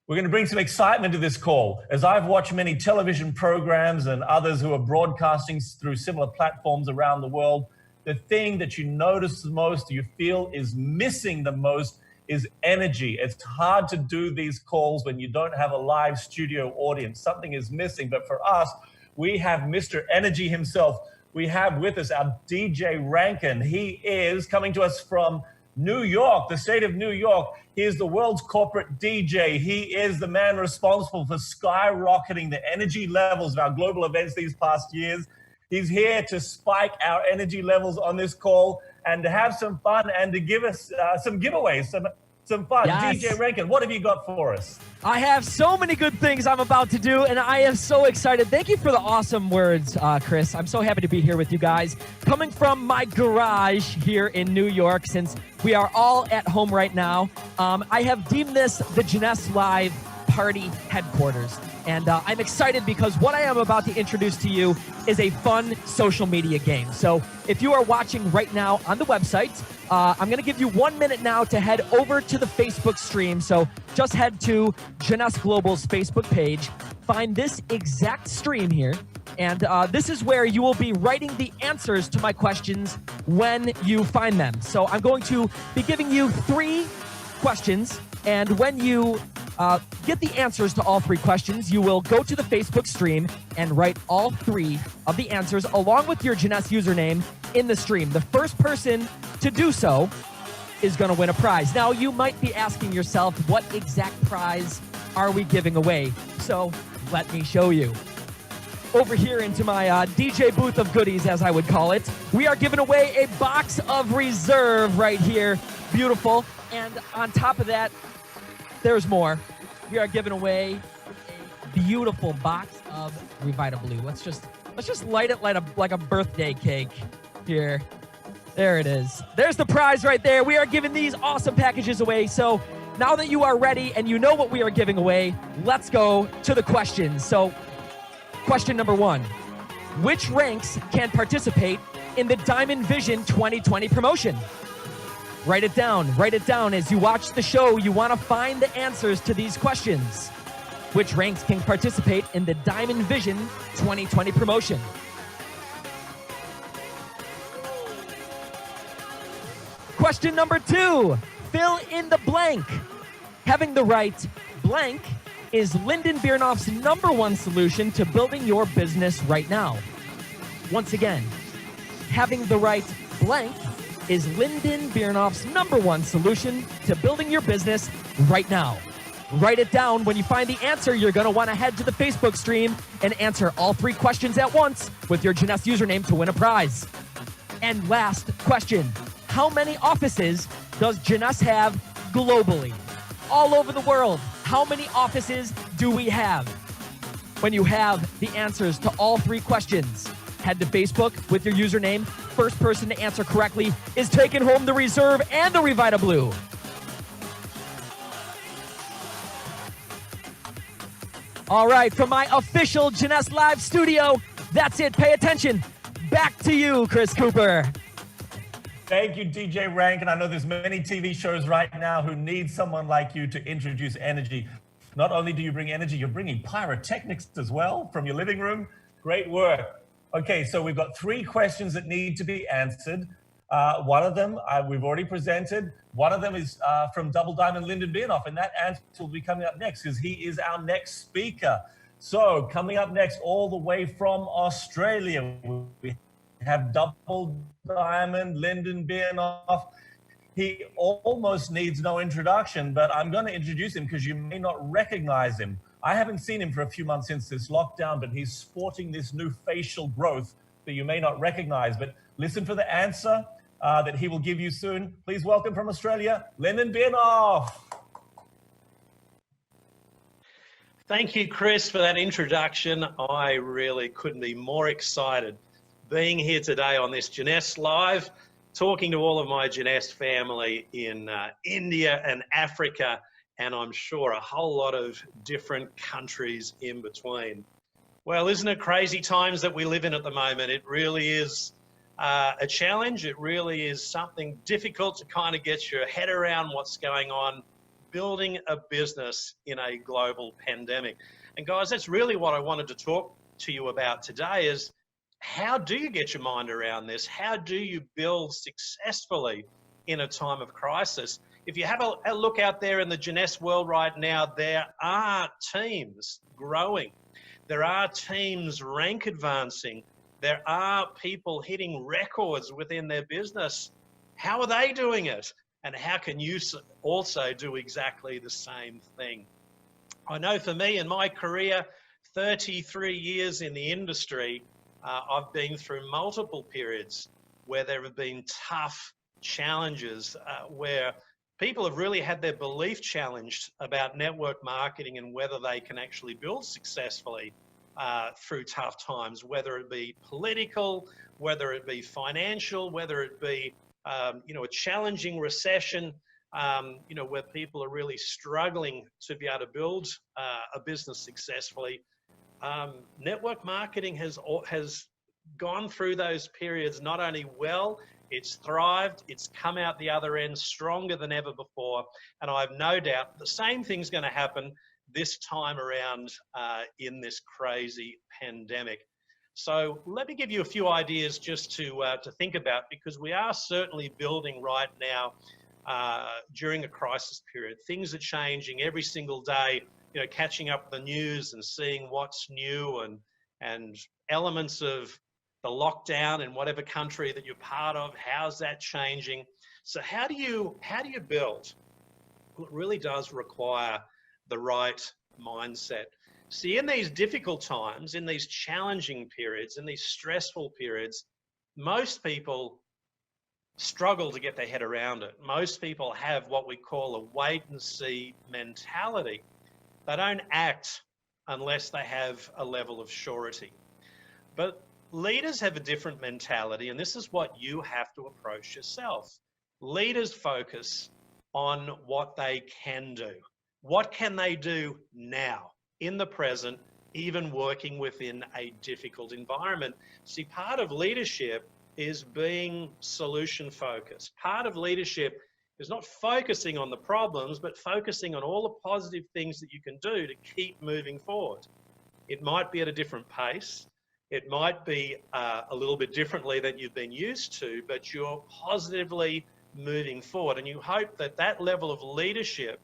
We're going to bring some excitement to this call. As I've watched many television programs and others who are broadcasting through similar platforms around the world, the thing that you notice the most, you feel is missing the most, is energy. It's hard to do these calls when you don't have a live studio audience. Something is missing. But for us, we have Mr. Energy himself. We have with us our DJ Rankin. He is coming to us from New York, the state of New York. He is the world's corporate DJ. He is the man responsible for skyrocketing the energy levels of our global events these past years. He's here to spike our energy levels on this call and to have some fun and to give us some giveaways, some fun. Yes. DJ Rankin, what have you got for us? I have so many good things I'm about to do, and I am so excited. Thank you for the awesome words, Chris. I'm so happy to be here with you guys. Coming from my garage here in New York, since we are all at home right now, I have deemed this the Jeunesse Live Party headquarters. And I'm excited because what I am about to introduce to you is a fun social media game. So if you are watching right now on the website, I'm going to give you 1 minute now to head over to the Facebook stream. So just head to Jeunesse Global's Facebook page, find this exact stream here, and this is where you will be writing the answers to my questions when you find them. So I'm going to be giving you 3 questions, and when you get the answers to all 3 questions, you will go to the Facebook stream and write all 3 of the answers along with your Jeunesse username in the stream. The first person to do so is going to win a prize. Now, you might be asking yourself, what exact prize are we giving away? So let me show you. Over here into my DJ booth of goodies, as I would call it, we are giving away a box of Reserve right here. Beautiful. And on top of that, there's more. We are giving away a beautiful box of Revita Blue. Let's just light it like a birthday cake here. There it is. There's the prize right there. We are giving these awesome packages away. So now that you are ready and you know what we are giving away, let's go to the questions. So question number 1, which ranks can participate in the Diamond Vision 2020 promotion? Write it down. Write it down. As you watch the show, you want to find the answers to these questions. Which ranks can participate in the Diamond Vision 2020 promotion? Question number 2, fill in the blank. Having the right blank is Lyndon Biernoff's #1 solution to building your business right now. Once again, having the right blank is Lyndon Biernoff's #1 solution to building your business right now. Write it down. When you find the answer, you're going to want to head to the Facebook stream and answer all 3 questions at once with your Jeunesse username to win a prize. And last question, how many offices does Jeunesse have globally? All over the world, how many offices do we have? When you have the answers to all 3 questions, head to Facebook with your username. First person to answer correctly is taking home the Reserve and the Revita Blue. All right, from my official Jeunesse Live studio, that's it. Pay attention. Back to you, Chris Cooper. Thank you, DJ Rank. And I know there's many TV shows right now who need someone like you to introduce energy. Not only do you bring energy, you're bringing pyrotechnics as well from your living room. Great work. Okay, so we've got 3 questions that need to be answered. One of them we've already presented. One of them is from Double Diamond Lyndon Biernoff, and that answer will be coming up next because he is our next speaker. So coming up next, all the way from Australia, we have Double Diamond Lyndon Biernoff. He almost needs no introduction, but I'm going to introduce him because you may not recognize him. I haven't seen him for a few months since this lockdown, but he's sporting this new facial growth that you may not recognize. But listen for the answer that he will give you soon. Please welcome from Australia, Lyndon Biernoff. Thank you, Chris, for that introduction. I really couldn't be more excited being here today on this Jeunesse Live, talking to all of my Jeunesse family in India and Africa, and I'm sure a whole lot of different countries in between. Well, isn't it crazy times that we live in at the moment? It really is a challenge. It really is something difficult to kind of get your head around what's going on, building a business in a global pandemic. And guys, that's really what I wanted to talk to you about today is how do you get your mind around this? How do you build successfully in a time of crisis? If you have a look out there in the Jeunesse world right now, there are teams growing. There are teams rank advancing. There are people hitting records within their business. How are they doing it? And how can you also do exactly the same thing? I know for me in my career, 33 years in the industry, I've been through multiple periods where there have been tough challenges where people have really had their belief challenged about network marketing and whether they can actually build successfully through tough times, whether it be political, whether it be financial, whether it be a challenging recession. you know, where people are really struggling to be able to build a business successfully. Network marketing has gone through those periods not only well, it's thrived, it's come out the other end stronger than ever before, and I have no doubt the same thing's going to happen this time around in this crazy pandemic. So let me give you a few ideas just to think about, because we are certainly building right now during a crisis period. Things are changing every single day, you know, catching up the news and seeing what's new and elements of the lockdown in whatever country that you're part of, how's that changing? So how do you build? Well, it really does require the right mindset. See, in these difficult times, in these challenging periods, in these stressful periods, most people struggle to get their head around it. Most people have what we call a wait and see mentality. They don't act unless they have a level of surety. But leaders have a different mentality, and this is what you have to approach yourself. Leaders focus on what they can do. What can they do now, in the present, even working within a difficult environment? See, part of leadership is being solution focused. Part of leadership is not focusing on the problems, but focusing on all the positive things that you can do to keep moving forward. It might be at a different pace. It might be a little bit differently than you've been used to, but you're positively moving forward. And you hope that that level of leadership,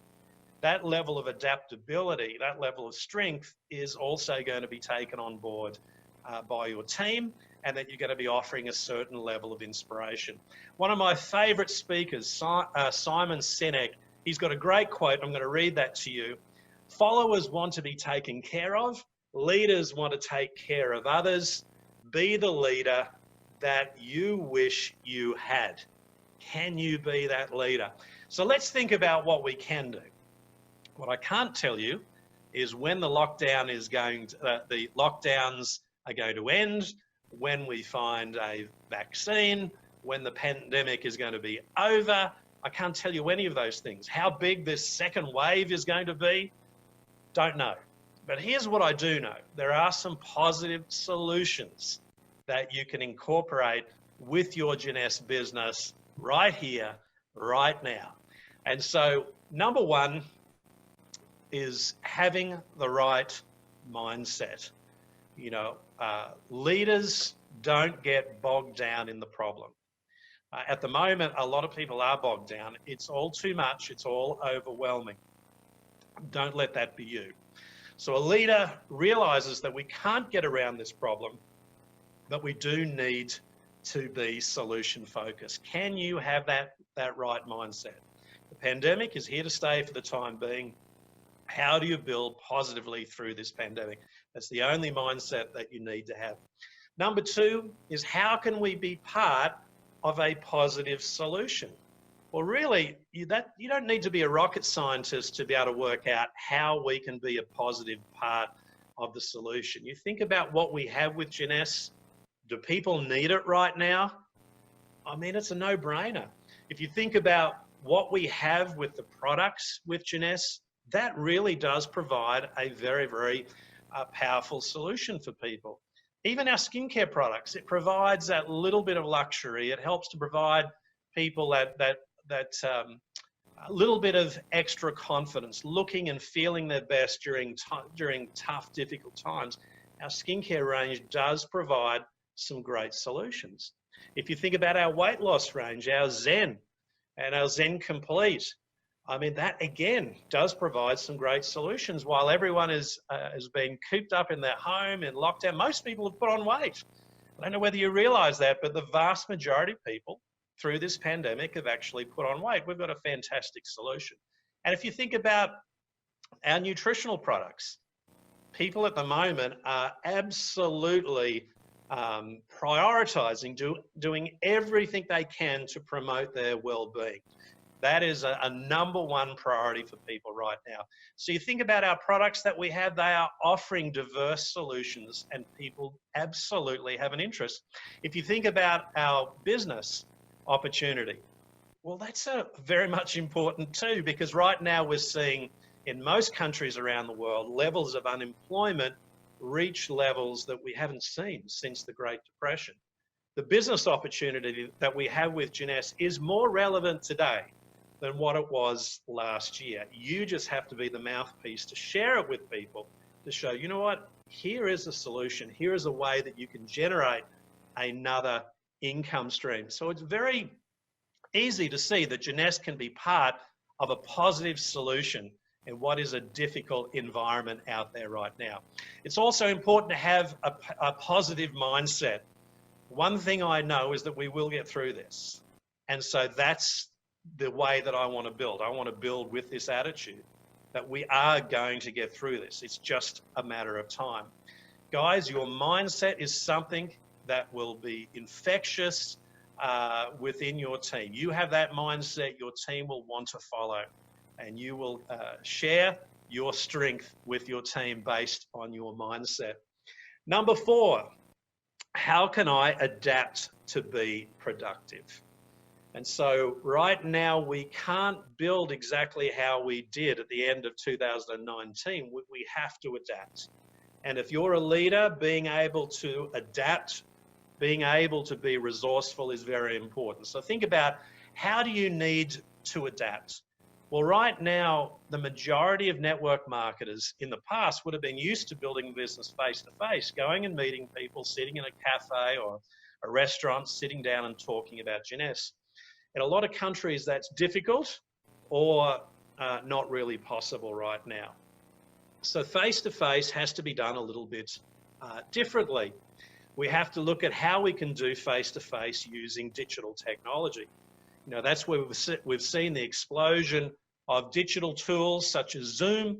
that level of adaptability, that level of strength is also going to be taken on board by your team, and that you're going to be offering a certain level of inspiration. One of my favorite speakers, Simon Sinek, he's got a great quote. I'm going to read that to you. Followers want to be taken care of. Leaders want to take care of others. Be the leader that you wish you had. Can you be that leader? So let's think about what we can do. What I can't tell you is when the lockdown is the lockdowns are going to end, when we find a vaccine, when the pandemic is going to be over. I can't tell you any of those things. How big this second wave is going to be, don't know. But here's what I do know. There are some positive solutions that you can incorporate with your Jeunesse business right here, right now. And so number one is having the right mindset. You know, leaders don't get bogged down in the problem. At the moment, a lot of people are bogged down. It's all too much. It's all overwhelming. Don't let that be you. So a leader realizes that we can't get around this problem, but we do need to be solution focused. Can you have that right mindset? The pandemic is here to stay for the time being. How do you build positively through this pandemic? That's the only mindset that you need to have. Number two is, how can we be part of a positive solution? Well, really, you don't need to be a rocket scientist to be able to work out how we can be a positive part of the solution. You think about what we have with Jeunesse. Do people need it right now? I mean, it's a no-brainer. If you think about what we have with the products with Jeunesse, that really does provide a very, very powerful solution for people. Even our skincare products, it provides that little bit of luxury. It helps to provide people that a little bit of extra confidence, looking and feeling their best during tough, difficult times. Our skincare range does provide some great solutions. If you think about our weight loss range, our Zen and our Zen Complete, I mean, that again does provide some great solutions. While everyone has been cooped up in their home in lockdown, most people have put on weight. I don't know whether you realize that, but the vast majority of people through this pandemic have actually put on weight. We've got a fantastic solution. And if you think about our nutritional products, people at the moment are absolutely prioritizing doing everything they can to promote their well-being. That is a number one priority for people right now. So you think about our products that we have, they are offering diverse solutions and people absolutely have an interest. If you think about our business opportunity, Well, that's very much important too, because right now we're seeing in most countries around the world, levels of unemployment reach levels that we haven't seen since the Great Depression. The business opportunity that we have with Jeunesse is more relevant today than what it was last year. You just have to be the mouthpiece to share it with people, to show, you know what, here is a solution, here is a way that you can generate another income stream. So it's very easy to see that Jeunesse can be part of a positive solution in what is a difficult environment out there right now. It's also important to have a positive mindset. One thing I know is that we will get through this. And so that's the way that I want to build. I want to build with this attitude that we are going to get through this. It's just a matter of time. Guys, your mindset is something that will be infectious within your team. You have that mindset, your team will want to follow, and you will share your strength with your team based on your mindset. Number 4, how can I adapt to be productive? And so right now we can't build exactly how we did at the end of 2019. We have to adapt. And if you're a leader, being able to adapt, being able to be resourceful is very important. So think about, how do you need to adapt? Well, right now, the majority of network marketers in the past would have been used to building business face-to-face, going and meeting people, sitting in a cafe or a restaurant, sitting down and talking about Jeunesse. In a lot of countries, that's difficult or not really possible right now. So face-to-face has to be done a little bit differently. We have to look at how we can do face-to-face using digital technology. You know, that's where we've seen the explosion of digital tools such as Zoom,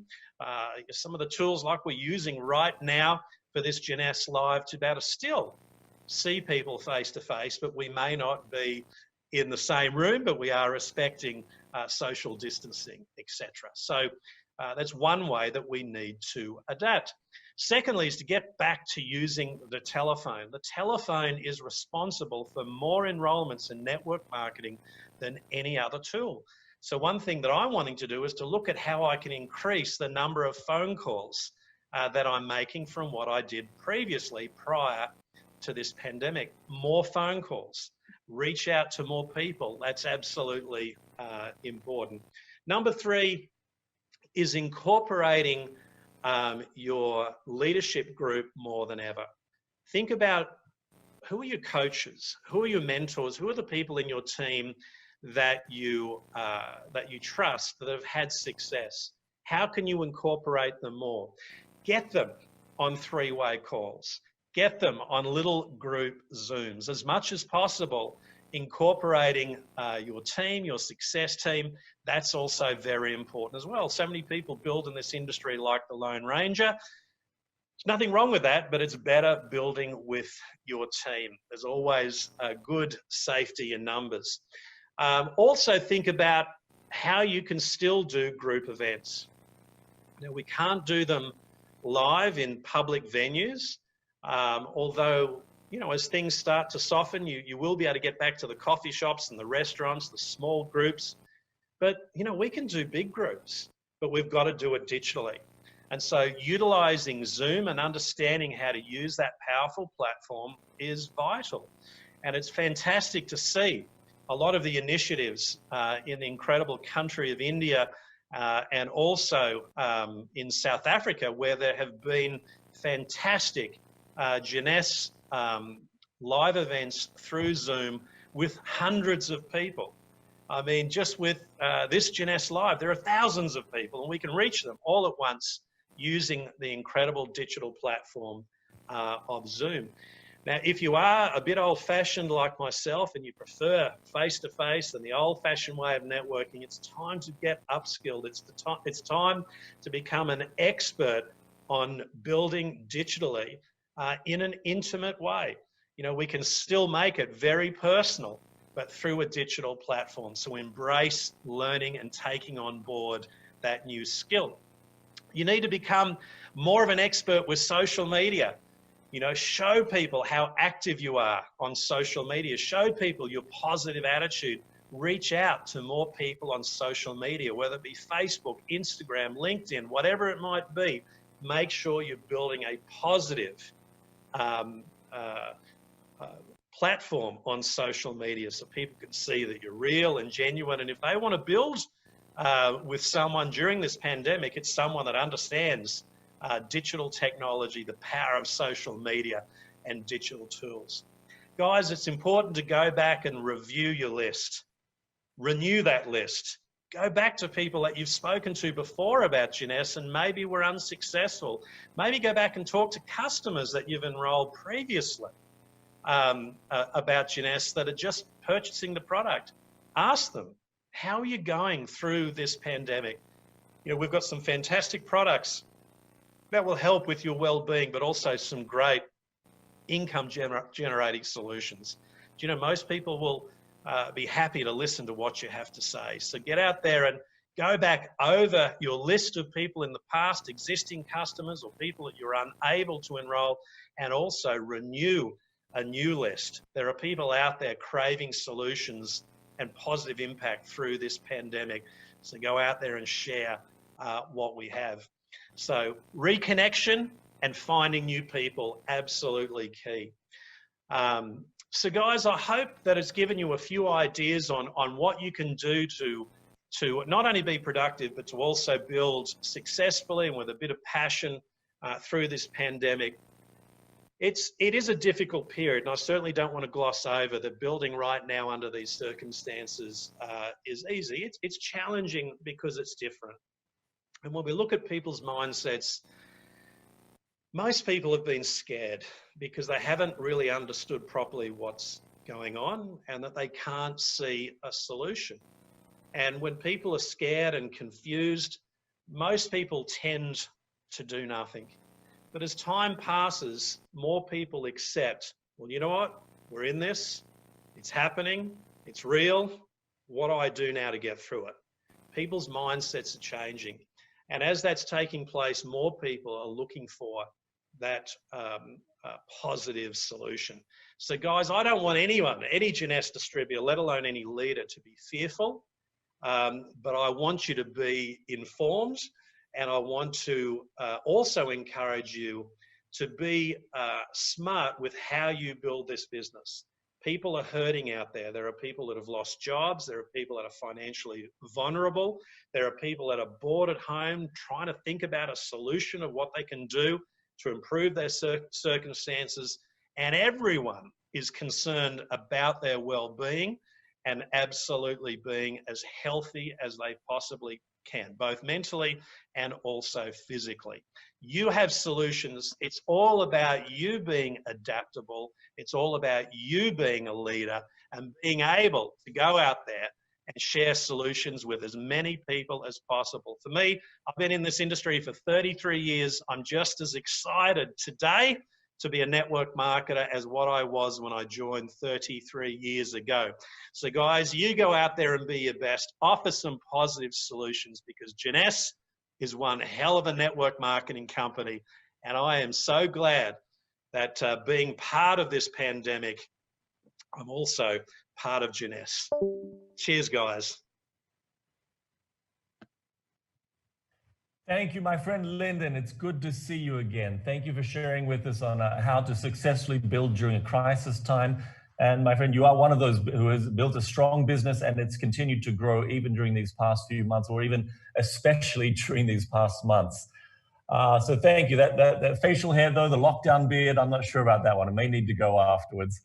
some of the tools like we're using right now for this Jeunesse Live, to be able to still see people face-to-face, but we may not be in the same room, but we are respecting social distancing, etc. So that's one way that we need to adapt. Secondly is to get back to using the telephone. The telephone is responsible for more enrollments in network marketing than any other tool. So one thing that I'm wanting to do is to look at how I can increase the number of phone calls that I'm making from what I did previously prior to this pandemic. More phone calls, reach out to more people. That's absolutely important. Number 3 is incorporating your leadership group more than ever. Think about, who are your coaches? Who are your mentors? Who are the people in your team that you trust, that have had success? How can you incorporate them more? Get them on 3-way calls. Get them on little group Zooms as much as possible. Incorporating your team, your success team, that's also very important as well. So many people build in this industry like the Lone Ranger. There's nothing wrong with that, but it's better building with your team. There's always a good safety in numbers. Also think about how you can still do group events. Now, we can't do them live in public venues, although, you know, as things start to soften, you will be able to get back to the coffee shops and the restaurants, the small groups. But, you know, we can do big groups, but we've got to do it digitally. And so utilizing Zoom and understanding how to use that powerful platform is vital. And it's fantastic to see a lot of the initiatives in the incredible country of India and also in South Africa, where there have been fantastic Jeunesse live events through Zoom with hundreds of people. I mean, just with this Jeunesse Live, there are thousands of people, and we can reach them all at once using the incredible digital platform of Zoom. Now, if you are a bit old-fashioned like myself and you prefer face-to-face and the old-fashioned way of networking, it's time to get upskilled. It's time to become an expert on building digitally in an intimate way. You know, we can still make it very personal, but through a digital platform. So embrace learning and taking on board that new skill. You need to become more of an expert with social media. You know, show people how active you are on social media. Show people your positive attitude reach out to more people on social media, whether it be Facebook, Instagram, LinkedIn, whatever it might be. Make sure you're building a positive platform on social media so people can see that you're real and genuine. And if they want to build with someone during this pandemic, it's someone that understands digital technology, the power of social media and digital tools. Guys, it's important to go back and review your list. Renew that list. Go back to people that you've spoken to before about Jeunesse and maybe were unsuccessful. Maybe go back and talk to customers that you've enrolled previously about Jeunesse that are just purchasing the product. Ask them, how are you going through this pandemic? You know, we've got some fantastic products that will help with your well-being, but also some great income generating solutions. Do you know, most people will be happy to listen to what you have to say. So get out there and go back over your list of people in the past, existing customers or people that you're unable to enroll, and also renew a new list. There are people out there craving solutions and positive impact through this pandemic. So go out there and share what we have. So reconnection and finding new people, absolutely key. So guys, I hope that it's given you a few ideas on what you can do to not only be productive, but to also build successfully and with a bit of passion through this pandemic. It is a difficult period, and I certainly don't want to gloss over that building right now under these circumstances is easy. It's challenging because it's different. And when we look at people's mindsets, most people have been scared because they haven't really understood properly what's going on and that they can't see a solution. And when people are scared and confused, most people tend to do nothing. But as time passes, more people accept, well, you know what? We're in this. It's happening. It's real. What do I do now to get through it? People's mindsets are changing. And as that's taking place, more people are looking for that positive solution. So guys, I don't want anyone, any Jeunesse distributor, let alone any leader, to be fearful, but I want you to be informed, and I want to also encourage you to be smart with how you build this business. People are hurting out there. There are people that have lost jobs. There are people that are financially vulnerable. There are people that are bored at home trying to think about a solution of what they can do to improve their circumstances. And everyone is concerned about their well-being and absolutely being as healthy as they possibly can, both mentally and also physically. You have solutions. It's all about you being adaptable. It's all about you being a leader and being able to go out there and share solutions with as many people as possible. For me, I've been in this industry for 33 years. I'm just as excited today to be a network marketer as what I was when I joined 33 years ago. So guys, you go out there and be your best, offer some positive solutions, because Jeunesse is one hell of a network marketing company. And I am so glad that being part of this pandemic, I'm also part of Jeunesse. Cheers, guys. Thank you, my friend Lyndon. It's good to see you again. Thank you for sharing with us on how to successfully build during a crisis time. And my friend, you are one of those who has built a strong business, and it's continued to grow even during these past few months, or even especially during these past months. So thank you. That facial hair, though, the lockdown beard, I'm not sure about that one. It may need to go afterwards.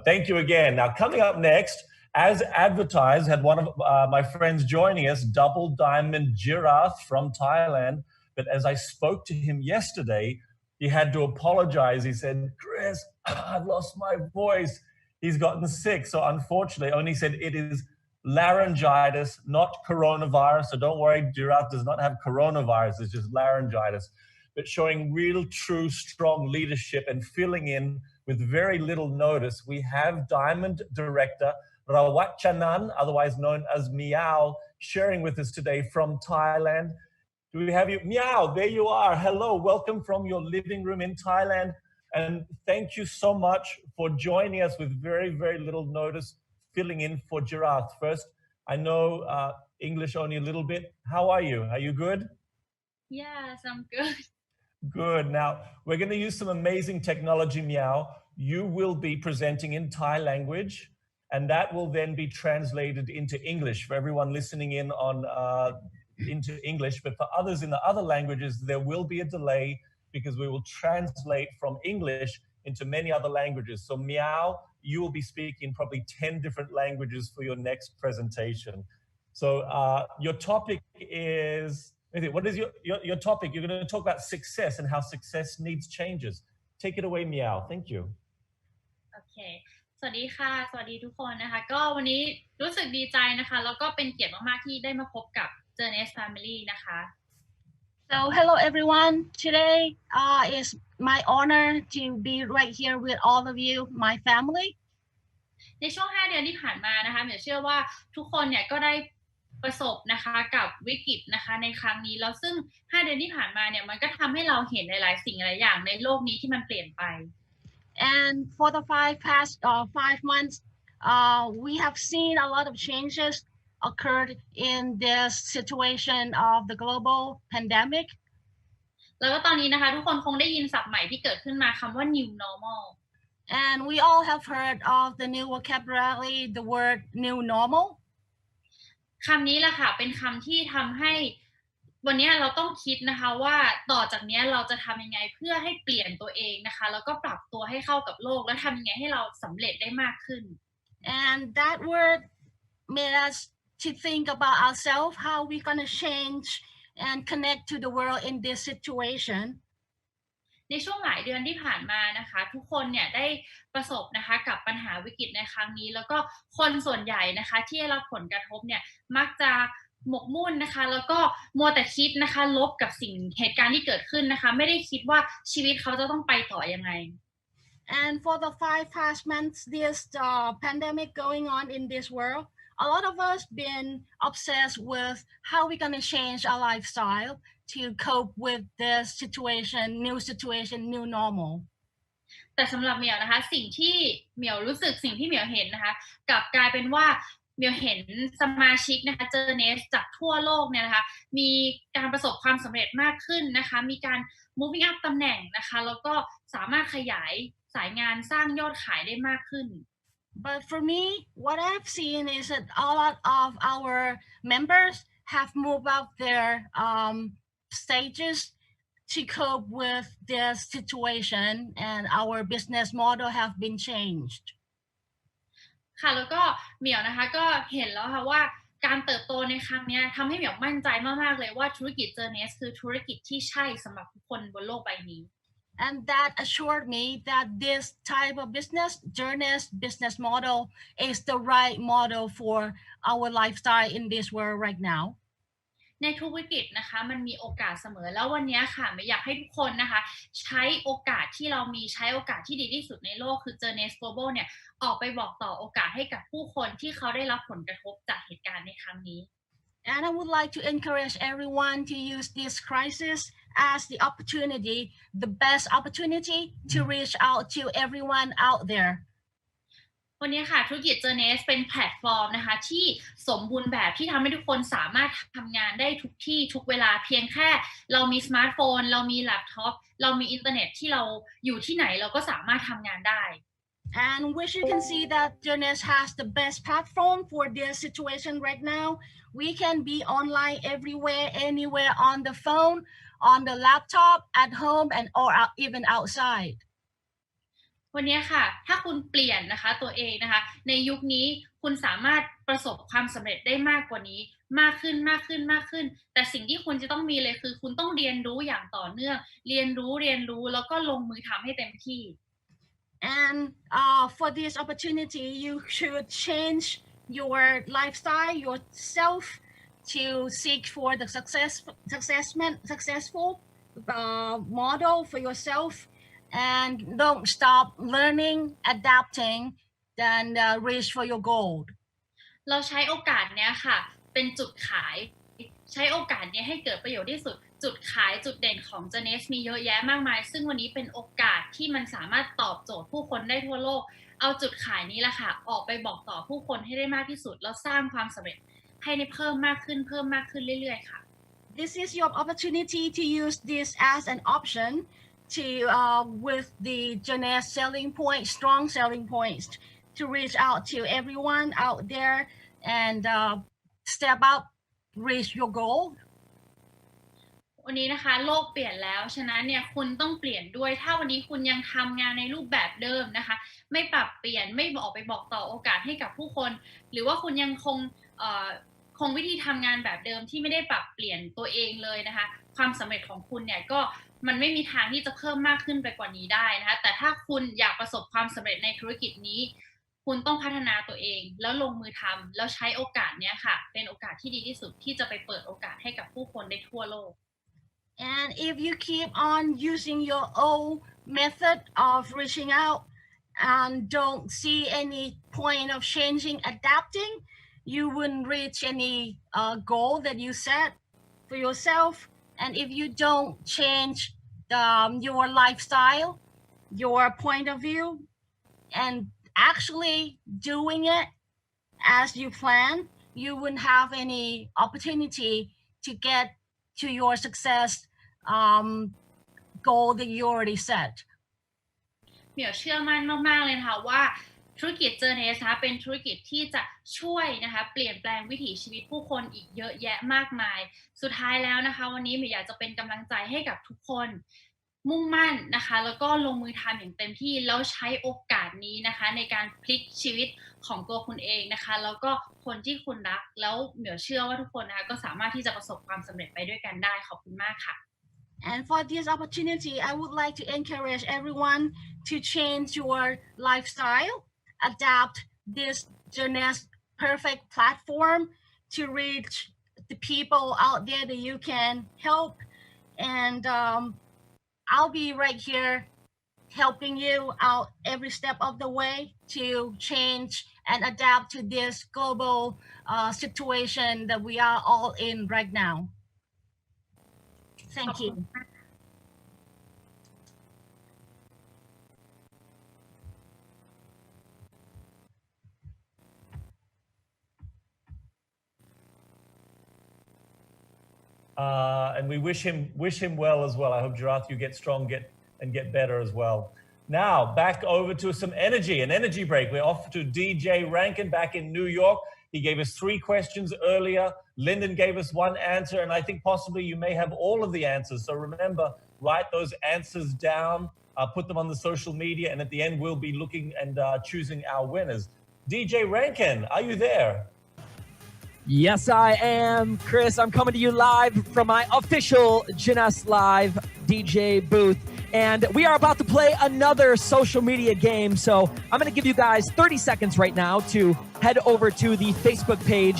Thank you again. Now, coming up next, as advertised, had one of my friends joining us, Double Diamond Jirath from Thailand. But as I spoke to him yesterday, he had to apologize. He said, Chris, I've lost my voice. He's gotten sick. So unfortunately, only said it is laryngitis, not coronavirus. So don't worry, Jirath does not have coronavirus. It's just laryngitis. But showing real, true, strong leadership and filling in with very little notice. We have Diamond Director Rawachanan, otherwise known as Meow, sharing with us today from Thailand. Do we have you? Meow, there you are. Hello, welcome from your living room in Thailand. And thank you so much for joining us with very, very little notice filling in for Girard. First, I know English only a little bit. How are you? Are you good? Yes, I'm good. Good. Now, we're going to use some amazing technology, Meow. You will be presenting in Thai language, and that will then be translated into English for everyone listening in on into English. But for others in the other languages, there will be a delay because we will translate from English into many other languages. So Meow, you will be speaking probably 10 different languages for your next presentation. So your topic is, what is your topic? You're going to talk about success and how success needs changes. Take it away, Meow. Thank you. โอเคสวัสดีค่ะสวัสดีทุกคนนะคะก็วันนี้รู้สึกดีใจนะคะแล้วก็เป็นเกียรติมากๆที่ได้มาพบกับ Jeunesse Family นะคะ So hello everyone. Today is my honor to be right here with all of you, my family. ในช่วง5 เดือนที่ผ่านมานะคะเหมียวเชื่อว่าทุกคนเนี่ยก็ได้ประสบนะคะกับวิกฤตนะคะในครั้งนี้แล้วซึ่ง5 เดือนที่ผ่านมาเนี่ยมันก็ทำให้เราเห็นหลายๆสิ่งหลายอย่างในโลกนี้ที่มันเปลี่ยนไป And for the past 5 months, we have seen a lot of changes occurred in this situation of the global pandemic. แล้วก็ตอนนี้นะคะทุกคนคงได้ยินศัพท์ใหม่ที่เกิดขึ้นมาคำว่า new normal And we all have heard of the new vocabulary, the word new normal. คำนี้แหละค่ะเป็นคำที่ทำให้วันนี้เราต้องคิดนะคะว่าต่อจากนี้เราจะทำยังไงเพื่อให้เปลี่ยนตัวเองนะคะแล้วก็ปรับตัวให้เข้ากับโลกและทำยังไงให้เราสำเร็จได้มากขึ้น And that word made us to think about ourselves, how we're going to change and connect to the world in this situation. ในช่วงหลายเดือนที่ผ่านมานะคะทุกคนเนี่ยได้ประสบนะคะกับปัญหาวิกฤตในครั้งนี้แล้วก็คนส่วนใหญ่นะคะที่ได้รับผลกระทบเนี่ยมักจะหมกมุ่นนะคะแล้วก็มัวแต่คิดนะคะลบกับสิ่งเหตุการณ์ที่เกิดขึ้นนะคะไม่ได้คิดว่าชีวิตเขาจะต้องไปต่อยังไง And for the 5 past months, this pandemic going on in this world, a lot of us been obsessed with how we're going to change our lifestyle to cope with this situation, new normal. แต่สำหรับเหมียวนะคะสิ่งที่เหมียวรู้สึกสิ่งที่เหมียวเห็นนะคะกลับกลายเป็นว่าเหมียวเห็นสมาชิกนะคะเจอเนสจากทั่วโลกเนี่ยนะคะมีการประสบความสำเร็จมากขึ้นนะคะมีการ moving up ตำแหน่งนะคะแล้วก็สามารถขยายสายงานสร้างยอดขายได้มากขึ้น But for me, what I've seen is that a lot of our members have moved up their stages to cope with this situation, and our business model have been changed. ค่ะแล้วก็เหมียวนะคะก็เห็นแล้วค่ะว่าการเติบโตในครั้งนี้ทำให้เหมียวมั่นใจมากๆเลยว่าธุรกิจ Jeunesse คือธุรกิจที่ใช่สำหรับทุกคนบนโลกใบนี้ And that assured me that this type of business, Jeunesse business model, is the right model for our lifestyle in this world right now. ในทุกวิกฤตนะคะมันมีโอกาสเสมอแล้ววันนี้ค่ะไม่อยากให้ทุกคนนะคะใช้โอกาสที่เรามีใช้โอกาสที่ดีที่สุดในโลกคือ Jeunesse Global เนี่ยออกไปบอกต่อโอกาสให้กับผู้คนที่เขาได้รับผลกระทบจากเหตุการณ์ในครั้งนี้ And I would like to encourage everyone to use this crisis as the opportunity, the best opportunity to reach out to everyone out there. วันนี้ค่ะธุรกิจ Jeunesse เป็นแพลตฟอร์มนะคะที่สมบูรณ์แบบที่ทำให้ทุกคนสามารถทำงานได้ทุกที่ทุกเวลาเพียงแค่เรามีสมาร์ทโฟนเรามีแล็ปท็อปเรามีอินเทอร์เน็ตที่เราอยู่ที่ไหนเราก็สามารถทำงานได้ And which you can see that Jeunesse has the best platform for this situation right now. We can be online everywhere, anywhere on the phone, on the laptop, at home, and or even outside. วันนี้ค่ะถ้าคุณเปลี่ยนนะคะตัวเองนะคะในยุคนี้คุณสามารถประสบความสำเร็จได้มากกว่านี้มากขึ้นแต่สิ่งที่คุณจะต้องมีเลยคือคุณต้องเรียนรู้อย่างต่อเนื่องเรียนรู้แล้วก็ลงมือทำให้เต็มที่ And for this opportunity, you should change your lifestyle, yourself, to seek for the successful model for yourself, and don't stop learning, adapting, and reach for your goal. เราใช้โอกาสเนี้ยค่ะเป็นจุดขายใช้โอกาสนี้ให้เกิดประโยชน์ที่สุดจุดขายจุดเด่นของ Jeunesse มีเยอะแยะมากมายซึ่งวันนี้เป็นโอกาสที่มันสามารถตอบโจทย์ผู้คนได้ทั่วโลก เอาจุดขายนี้แหละค่ะออกไปบอกต่อผู้คนให้ได้มากที่สุดแล้วสร้างความสำเร็จให้ได้เพิ่มมากขึ้นเรื่อยๆค่ะ This is your opportunity to use this as an option to with the Jeunesse selling point, strong selling points to reach out to everyone out there and step up, reach your goal. วันนี้นะคะโลกเปลี่ยนแล้วฉะนั้นเนี่ยคุณต้องเปลี่ยนด้วยถ้าวันนี้คุณยังทำงานในรูปแบบเดิมนะคะไม่ปรับเปลี่ยนไม่ออกไปบอกต่อโอกาสให้กับผู้คนหรือว่าคุณยังคงวิธีทำงานแบบเดิมที่ไม่ได้ปรับเปลี่ยนตัวเองเลยนะคะความสำเร็จของคุณเนี่ยก็มันไม่มีทางที่จะเพิ่มมากขึ้นไปกว่านี้ได้นะคะแต่ถ้าคุณอยากประสบความสำเร็จในธุรกิจนี้คุณต้องพัฒนาตัวเองแล้วลงมือทำแล้วใช้โอกาสเนี้ยค่ะเป็นโอกาสที่ดีที่สุดที่จะไปเปิดโอกาสให้กับผู้คนได้ทั่วโลกAnd if you keep on using your own method of reaching out and don't see any point of changing, adapting, you wouldn't reach any goal that you set for yourself. And if you don't change your lifestyle, your point of view, and actually doing it as you plan, you wouldn't have any opportunity to get to your success goal that you already set. เหมียวเชื่อมั่นมากๆเลยนะคะว่าธุรกิจเจอเนสนะคะเป็นธุรกิจที่จะช่วยนะคะเปลี่ยนแปลงวิถีชีวิตผู้คนอีกเยอะแยะมากมายสุดท้ายแล้วนะคะวันนี้เหมียวอยากจะเป็นกำลังใจให้กับทุกคนมุ่งมั่นนะคะแล้วก็ลงมือทำอย่างเต็มที่แล้วใช้โอกาสนี้นะคะในการพลิกชีวิตของตัวคุณเองนะคะแล้วก็คนที่คุณรักแล้วเหมียวเชื่อว่าทุกคนนะคะก็สามารถที่จะประสบความสำเร็จไปด้วยกันได้ขอบคุณมากค่ะ And for this opportunity, I would like to encourage everyone to change your lifestyle, adapt this Jeunesse perfect platform to reach the people out there that you can help. And I'll be right here helping you out every step of the way to change and adapt to this global situation that we are all in right now. Thank you. And we wish him well as well. I hope Jarath, you get strong, get better as well. Now back over to some energy, an energy break. We're off to DJ Rankin back in New York. He gave us 3 questions earlier. Lyndon gave us 1 answer, and I think possibly you may have all of the answers. So remember, write those answers down, put them on the social media, and at the end, we'll be looking and choosing our winners. DJ Rankin, are you there? Yes, I am, Chris. I'm coming to you live from my official Jeunesse Live DJ booth. And we are about to play another social media game. So I'm going to give you guys 30 seconds right now to head over to the Facebook page,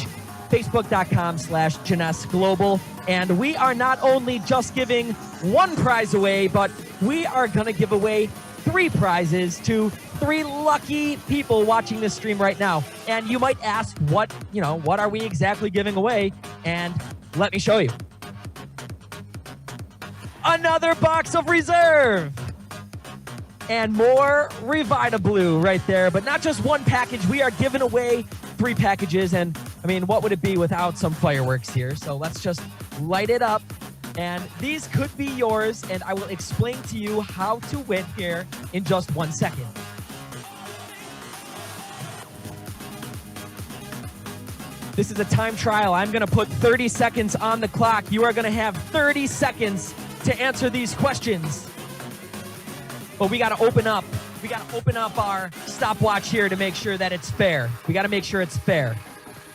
facebook.com/Jeunesse Global. And we are not only just giving 1 prize away, but we are going to give away 3 prizes to 3 lucky people watching this stream right now. And you might ask, what are we exactly giving away? And let me show you. Another box of Reserve and more Revita Blue right there, but not just 1 package. We are giving away 3 packages. And I mean, what would it be without some fireworks here? So let's just light it up. And these could be yours, and I will explain to you how to win here in just 1 second. This is a time trial. I'm going to put 30 seconds on the clock. You are going to have 30 seconds to answer these questions. But we got to open up. We got to open up our stopwatch here to make sure that it's fair. We got to make sure it's fair.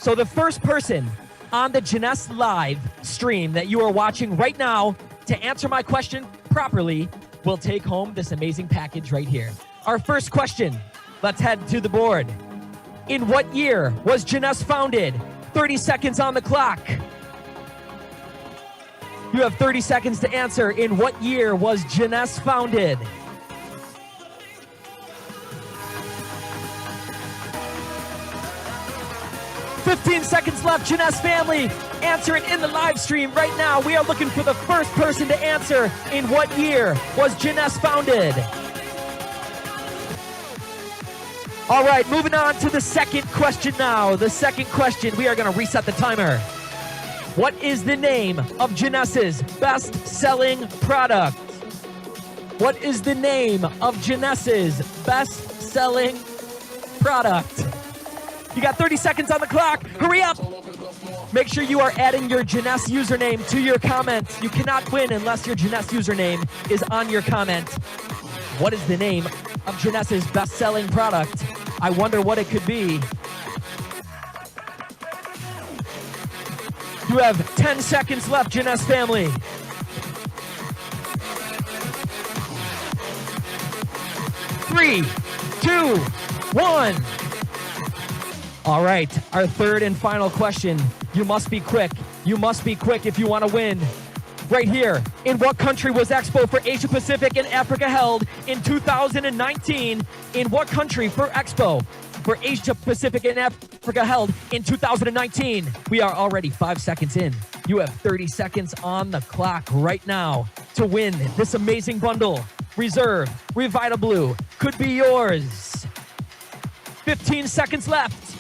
So the first person on the Jeunesse Live stream that you are watching right now to answer my question properly will take home this amazing package right here. Our first question, let's head to the board. In what year was Jeunesse founded? 30 seconds on the clock. You have 30 seconds to answer. In what year was Jeunesse founded? "15 seconds left, Jeunesse family. Answer it in the live stream right now. We are looking for the first person to answer. In what year was Jeunesse founded? All right, moving on to the second question now. The second question, we are going to reset the timer. What is the name of Jeunesse's best-selling product? What is the name of Jeunesse's best-selling product? You got 30 seconds on the clock. Hurry up. Make sure you are adding your Jeunesse username to your comment. You cannot win unless your Jeunesse username is on your comment. What is the name of Jeunesse's best-selling product? I wonder what it could be. You have 10 seconds left, Jeunesse family. 3, 2, 1. All right, our third and final question. You must be quick. You must be quick if you want to win. Right here, in what country was Expo for Asia Pacific and Africa held in 2019? In what country for Expo for Asia Pacific and Africa held in 2019? We are already 5 seconds in. You have 30 seconds on the clock right now to win this amazing bundle. Reserve, Revita Blue could be yours. 15 seconds left.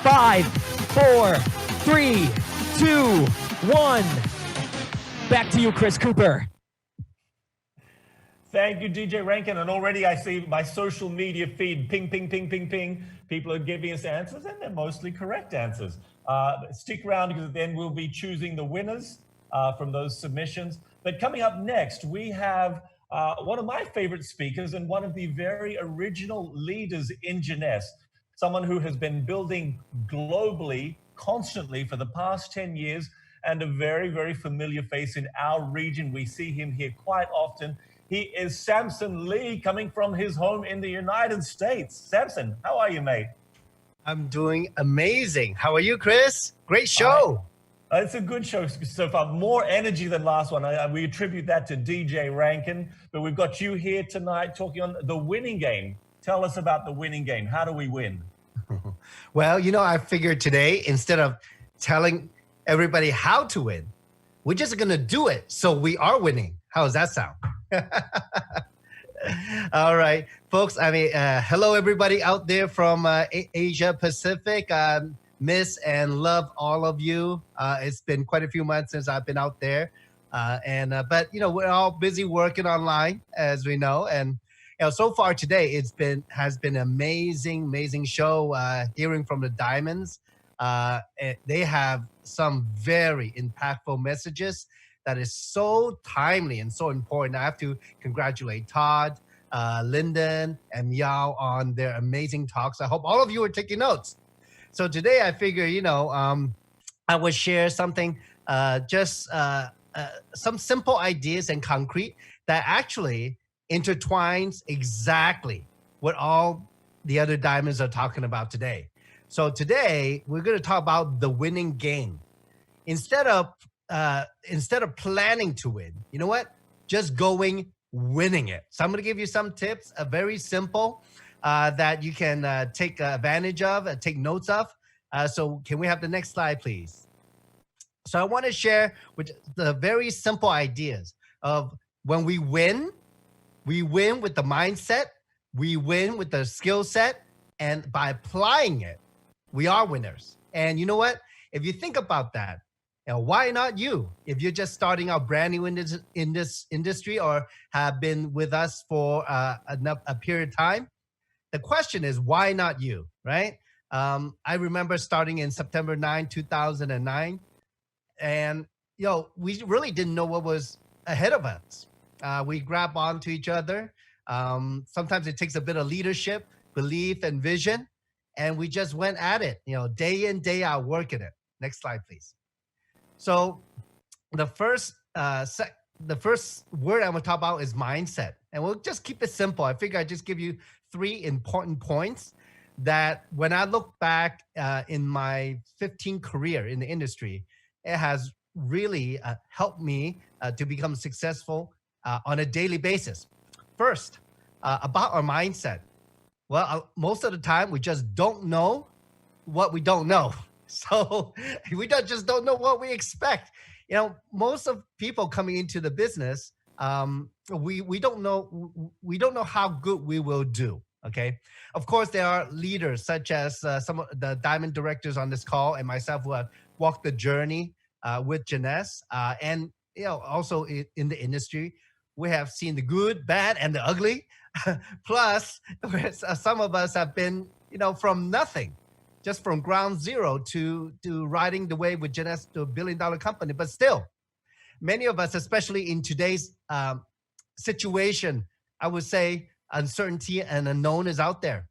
5, 4, 3, 2, 1. Back to you, Chris Cooper. Thank you, DJ Rankin. And already I see my social media feed, ping, ping, ping, ping, ping. People are giving us answers, and they're mostly correct answers. Stick around because then we'll be choosing the winners from those submissions. But coming up next, we have one of my favorite speakers and one of the very original leaders in Jeunesse, someone who has been building globally, constantly for the past 10 years, and a very, very familiar face in our region. We see him here quite often. He is Samson Lee, coming from his home in the United States. Samson, how are you, mate? I'm doing amazing. How are you, Chris? Great show. It's a good show so far. More energy than last one. We attribute that to DJ Rankin, but we've got you here tonight talking on the winning game. Tell us about the winning game. How do we win? Well, you know, I figured today, instead of telling everybody how to win, we're just going to do it. So we are winning. How does that sound? All right, folks. I mean, hello, everybody out there from Asia Pacific. Miss and love all of you. It's been quite a few months since I've been out there. But, you know, we're all busy working online, as we know. And you know, so far today, has been an amazing show. Hearing from the Diamonds, they have some very impactful messages that is so timely and so important. I have to congratulate Todd, Lyndon, and Miao on their amazing talks. I hope all of you are taking notes. So today I figure, you know, I would share something, some simple ideas and concrete that actually intertwines exactly what all the other diamonds are talking about today. So today we're going to talk about the winning game. Instead of planning to win, you know what? Just winning it. So I'm going to give you some tips, very simple, that you can take advantage of, take notes of. So can we have the next slide, please? So I want to share with the very simple ideas of when we win with the mindset, we win with the skill set, and by applying it, we are winners. And you know what? If you think about that, you know, why not you? If you're just starting out brand new in this industry or have been with us for a period of time, the question is, why not you, right? I remember starting in September 9, 2009, and you know, we really didn't know what was ahead of us. We grab onto each other. Sometimes it takes a bit of leadership, belief, and vision, and we just went at it, you know, day in, day out, working it. Next slide, please. So the first word I'm going to talk about is mindset, and we'll just keep it simple. I figure I just give you 3 important points that when I look back in my 15 career in the industry, it has really helped me to become successful on a daily basis. First, about our mindset. Well, most of the time we just don't know what we don't know. So we just don't know what we expect. most of people coming into the business, we don't know how good we will do. Okay, of course there are leaders such as some of the diamond directors on this call and myself who have walked the journey with Jeunesse, and also in the industry, we have seen the good, bad, and the ugly. Plus, some of us have been from nothing, just from ground zero to riding the wave with Jeunesse to $1 billion company. But still, many of us, especially in today's situation, I would say uncertainty and unknown is out there.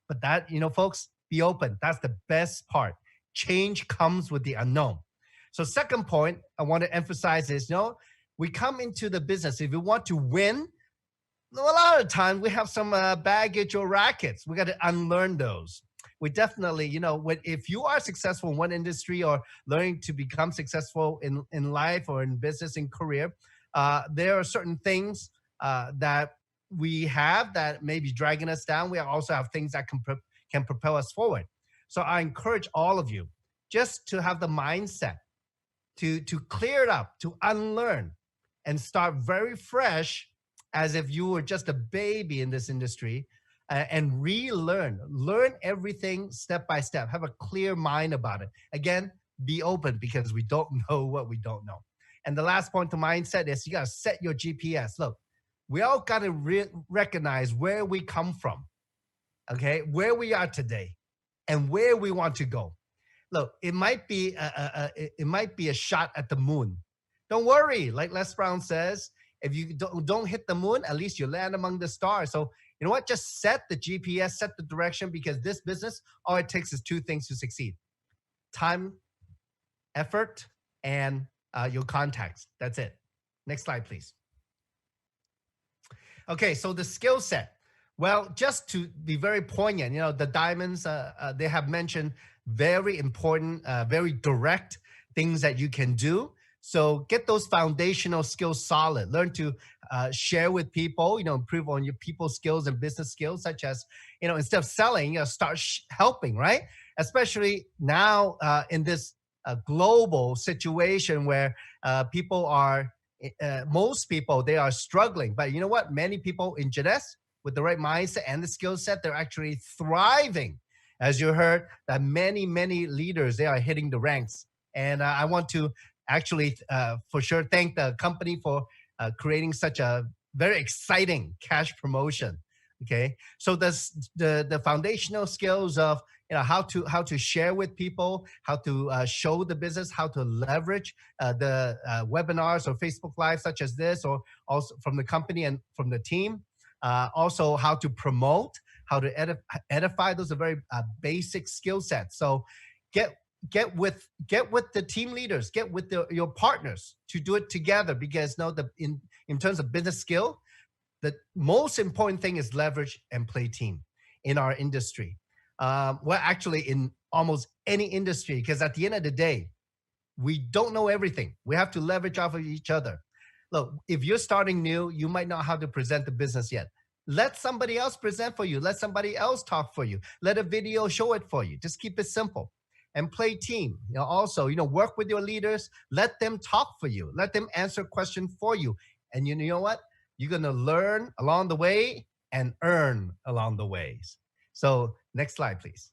But that, folks, be open. That's the best part. Change comes with the unknown. So second point I want to emphasize is, we come into the business. If we want to win, a lot of times we have some baggage or rackets. We got to unlearn those. We definitely, if you are successful in one industry or learning to become successful in life or in business and career, there are certain things that we have that may be dragging us down. We also have things that can propel us forward. So I encourage all of you just to have the mindset to clear it up, to unlearn, and start very fresh as if you were just a baby in this industry, and relearn. Learn everything step by step. Have a clear mind about it. Again, be open because we don't know what we don't know. And the last point to mindset is you got to set your GPS. Look, we all got to recognize where we come from, okay, where we are today, and where we want to go. Look, it might be a shot at the moon. Don't worry, like Les Brown says, if you don't hit the moon, at least you land among the stars. So you know what? Just set the GPS, set the direction, because this business, all it takes is two things to succeed: time, effort, and your contacts. That's it. Next slide, please. Okay, so the skill set. Well, just to be very poignant, the diamonds, they have mentioned very important, very direct things that you can do. So get those foundational skills solid. Learn to share with people, improve on your people skills and business skills, such as, instead of selling, start helping, right? Especially now in this global situation where people are, most people, they are struggling. But you know what? Many people in Jeunesse, with the right mindset and the skill set, they're actually thriving. As you heard, that many leaders, they are hitting the ranks. And I want to actually, for sure, thank the company for creating such a very exciting cash promotion. Okay, so the foundational skills of how to share with people, how to show the business, how to leverage the webinars or Facebook Live such as this, or also from the company and from the team. Also, how to promote, how to edify. Those are very basic skill sets. So get with the team leaders, get with your partners to do it together, because in terms of business skill, the most important thing is leverage and play team in our industry. Well, actually in almost any industry, because at the end of the day, we don't know everything. We have to leverage off of each other. Look, if you're starting new, you might not know how to present the business yet. Let somebody else present for you. Let somebody else talk for you. Let a video show it for you. Just keep it simple. And play team. Also, work with your leaders. Let them talk for you. Let them answer questions for you. And you know what? You're going to learn along the way and earn along the ways. So next slide, please.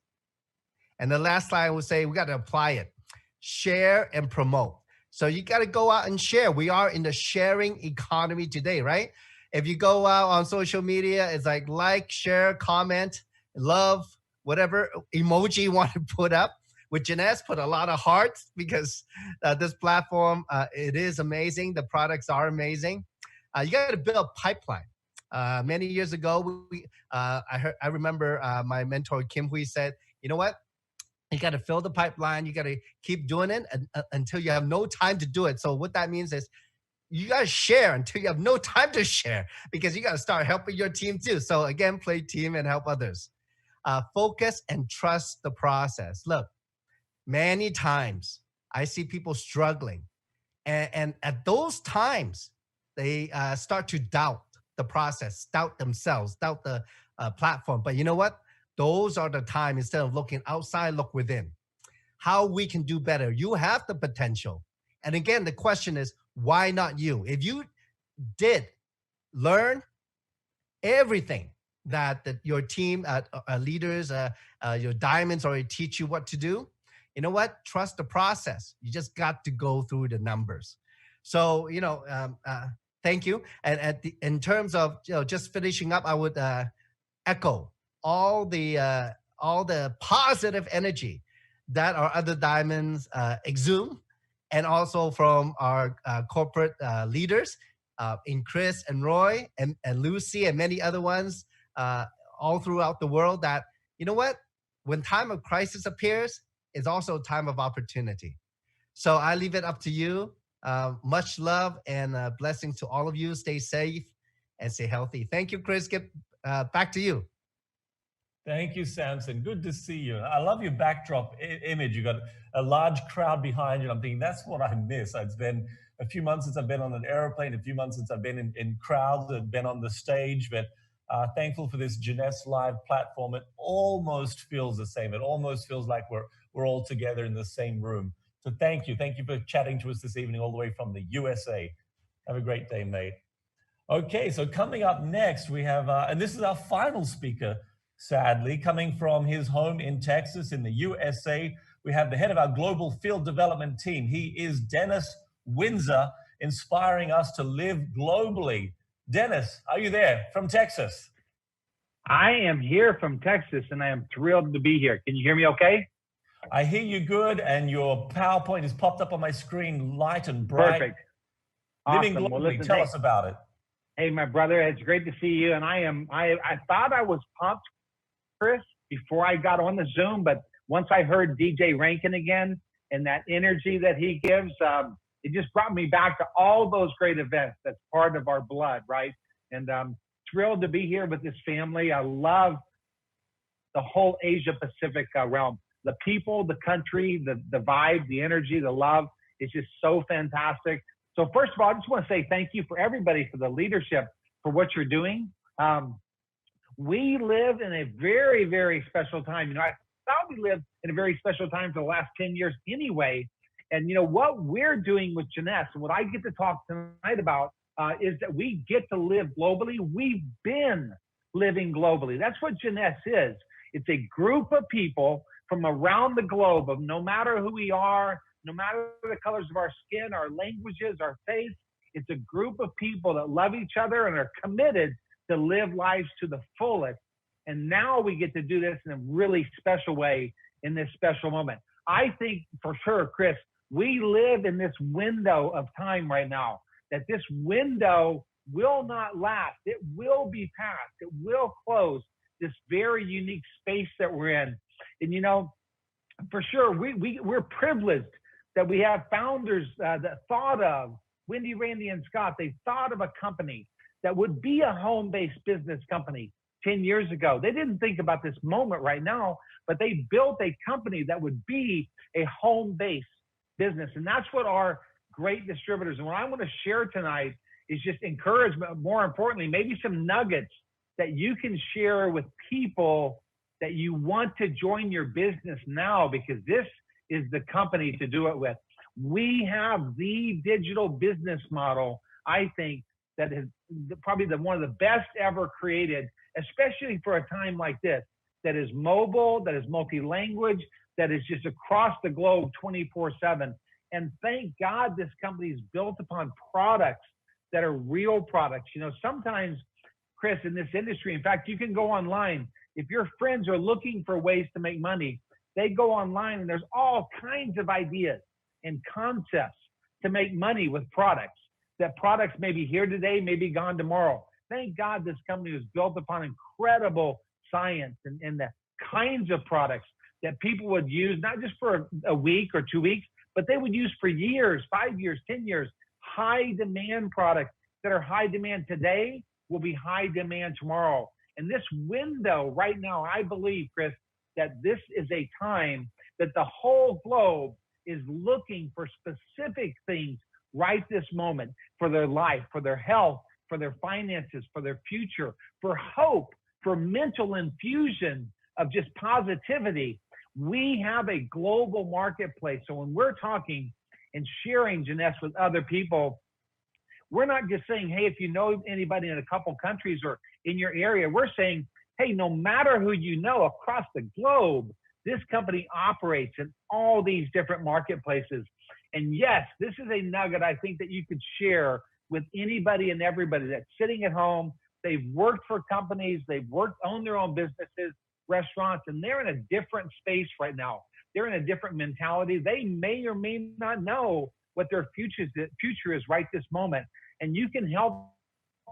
And the last slide, I would say we got to apply it. Share and promote. So you got to go out and share. We are in the sharing economy today, right? If you go out on social media, it's like, share, comment, love, whatever emoji you want to put up. With Jeunesse, put a lot of hearts, because this platform, it is amazing. The products are amazing. You got to build a pipeline. Many years ago, I remember my mentor, Kim Hui, said, you know what? You got to fill the pipeline. You got to keep doing it until you have no time to do it. So what that means is you got to share until you have no time to share, because you got to start helping your team too. So again, play team and help others. Focus and trust the process. Look, many times I see people struggling, and at those times they start to doubt the process, doubt themselves, doubt the platform. But you know what? Those are the time, instead of looking outside, look within. How we can do better. You have the potential, And again, the question is, why not you? If you did learn everything that your team leaders, your diamonds already teach you what to do, you know what? Trust the process. You just got to go through the numbers. So, thank you. And in terms of just finishing up, I would echo all the positive energy that our other diamonds exude, and also from our corporate leaders in Chris and Roy and Lucy and many other ones all throughout the world, that, you know what, when time of crisis appears, it's also a time of opportunity. So I leave it up to you. Much love and blessings to all of you. Stay safe and stay healthy. Thank you, Chris. Get back to you. Thank you, Samson. Good to see you. I love your backdrop image. You got a large crowd behind you. I'm thinking that's what I miss. It's been a few months since I've been on an airplane, a few months since I've been in crowds and been on the stage, but thankful for this Jeunesse Live platform. It almost feels the same. It almost feels like we're all together in the same room. So thank you. Thank you for chatting to us this evening all the way from the USA. Have a great day, mate. Okay, so coming up next, we have, and this is our final speaker, sadly, coming from his home in Texas in the USA, we have the head of our global field development team. He is Dennis Windsor, inspiring us to live globally. Dennis, are you there from Texas? I am here from Texas, and I am thrilled to be here. Can you hear me okay? I hear you good, and your PowerPoint has popped up on my screen, light and bright. Perfect. Living Awesome. globally, Well, listen, tell us about it. Hey, my brother, it's great to see you. And I thought I was pumped, Chris, before I got on the Zoom, but once I heard DJ Rankin again and that energy that he gives, it just brought me back to all those great events. That's part of our blood, right? And I'm thrilled to be here with this family. I love the whole Asia Pacific realm. The people, the country, the vibe, the energy, the love is just so fantastic. So first of all, I just want to say thank you for everybody, for the leadership, for what you're doing. We live in a very, very special time. You know, I thought we lived in a very special time for the last 10 years anyway. And, you know, what we're doing with Jeunesse, and what I get to talk tonight about is that we get to live globally. We've been living globally. That's what Jeunesse is. It's a group of people from around the globe, of no matter who we are, no matter the colors of our skin, our languages, our faith. It's a group of people that love each other and are committed to live lives to the fullest. And now we get to do this in a really special way in this special moment. I think for sure, Chris, we live in this window of time right now, that this window will not last. It will be past. It will close, this very unique space that we're in. And, you know, for sure, we're privileged that we have founders that thought of, Wendy, Randy, and Scott, they thought of a company that would be a home-based business company 10 years ago. They didn't think about this moment right now, but they built a company that would be a home-based business. And that's what our great distributors, and what I want to share tonight is just encouragement, more importantly, maybe some nuggets that you can share with people that you want to join your business now, because this is the company to do it with. We have the digital business model, I think, that is probably one of the best ever created, especially for a time like this, that is mobile, that is multi-language, that is just across the globe 24/7. And thank God this company is built upon products that are real products. You know, sometimes, Chris, in this industry, in fact, you can go online. If your friends are looking for ways to make money, they go online and there's all kinds of ideas and concepts to make money with products. That products may be here today, may be gone tomorrow. Thank God this company was built upon incredible science and the kinds of products that people would use, not just for a week or 2 weeks, but they would use for years, 5 years, 10 years. High demand products that are high demand today will be high demand tomorrow. And this window right now, I believe, Chris, that this is a time that the whole globe is looking for specific things right this moment for their life, for their health, for their finances, for their future, for hope, for mental infusion of just positivity. We have a global marketplace. So when we're talking and sharing Jeunesse with other people. We're not just saying, hey, if you know anybody in a couple countries or in your area, we're saying, hey, no matter who you know across the globe, this company operates in all these different marketplaces. And yes, this is a nugget I think that you could share with anybody and everybody that's sitting at home. They've worked for companies, owned their own businesses, restaurants, and they're in a different space right now. They're in a different mentality. They may or may not know what their future is right this moment. And you can help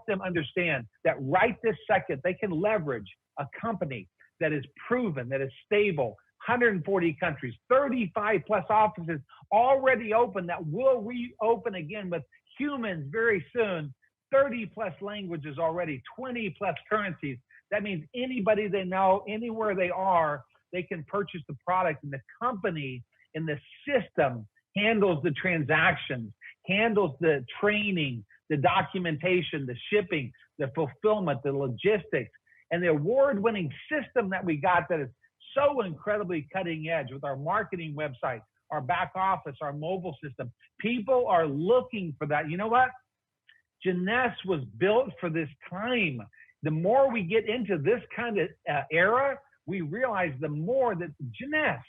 them understand that right this second, they can leverage a company that is proven, that is stable, 140 countries, 35 plus offices already open that will reopen again with humans very soon, 30 plus languages already, 20 plus currencies. That means anybody they know, anywhere they are, they can purchase the product, and the company and the system handles the transactions, handles the training, the documentation, the shipping, the fulfillment, the logistics, and the award-winning system that we got that is so incredibly cutting edge with our marketing website, our back office, our mobile system. People are looking for that. You know what? Jeunesse was built for this time. The more we get into this kind of era, we realize the more that Jeunesse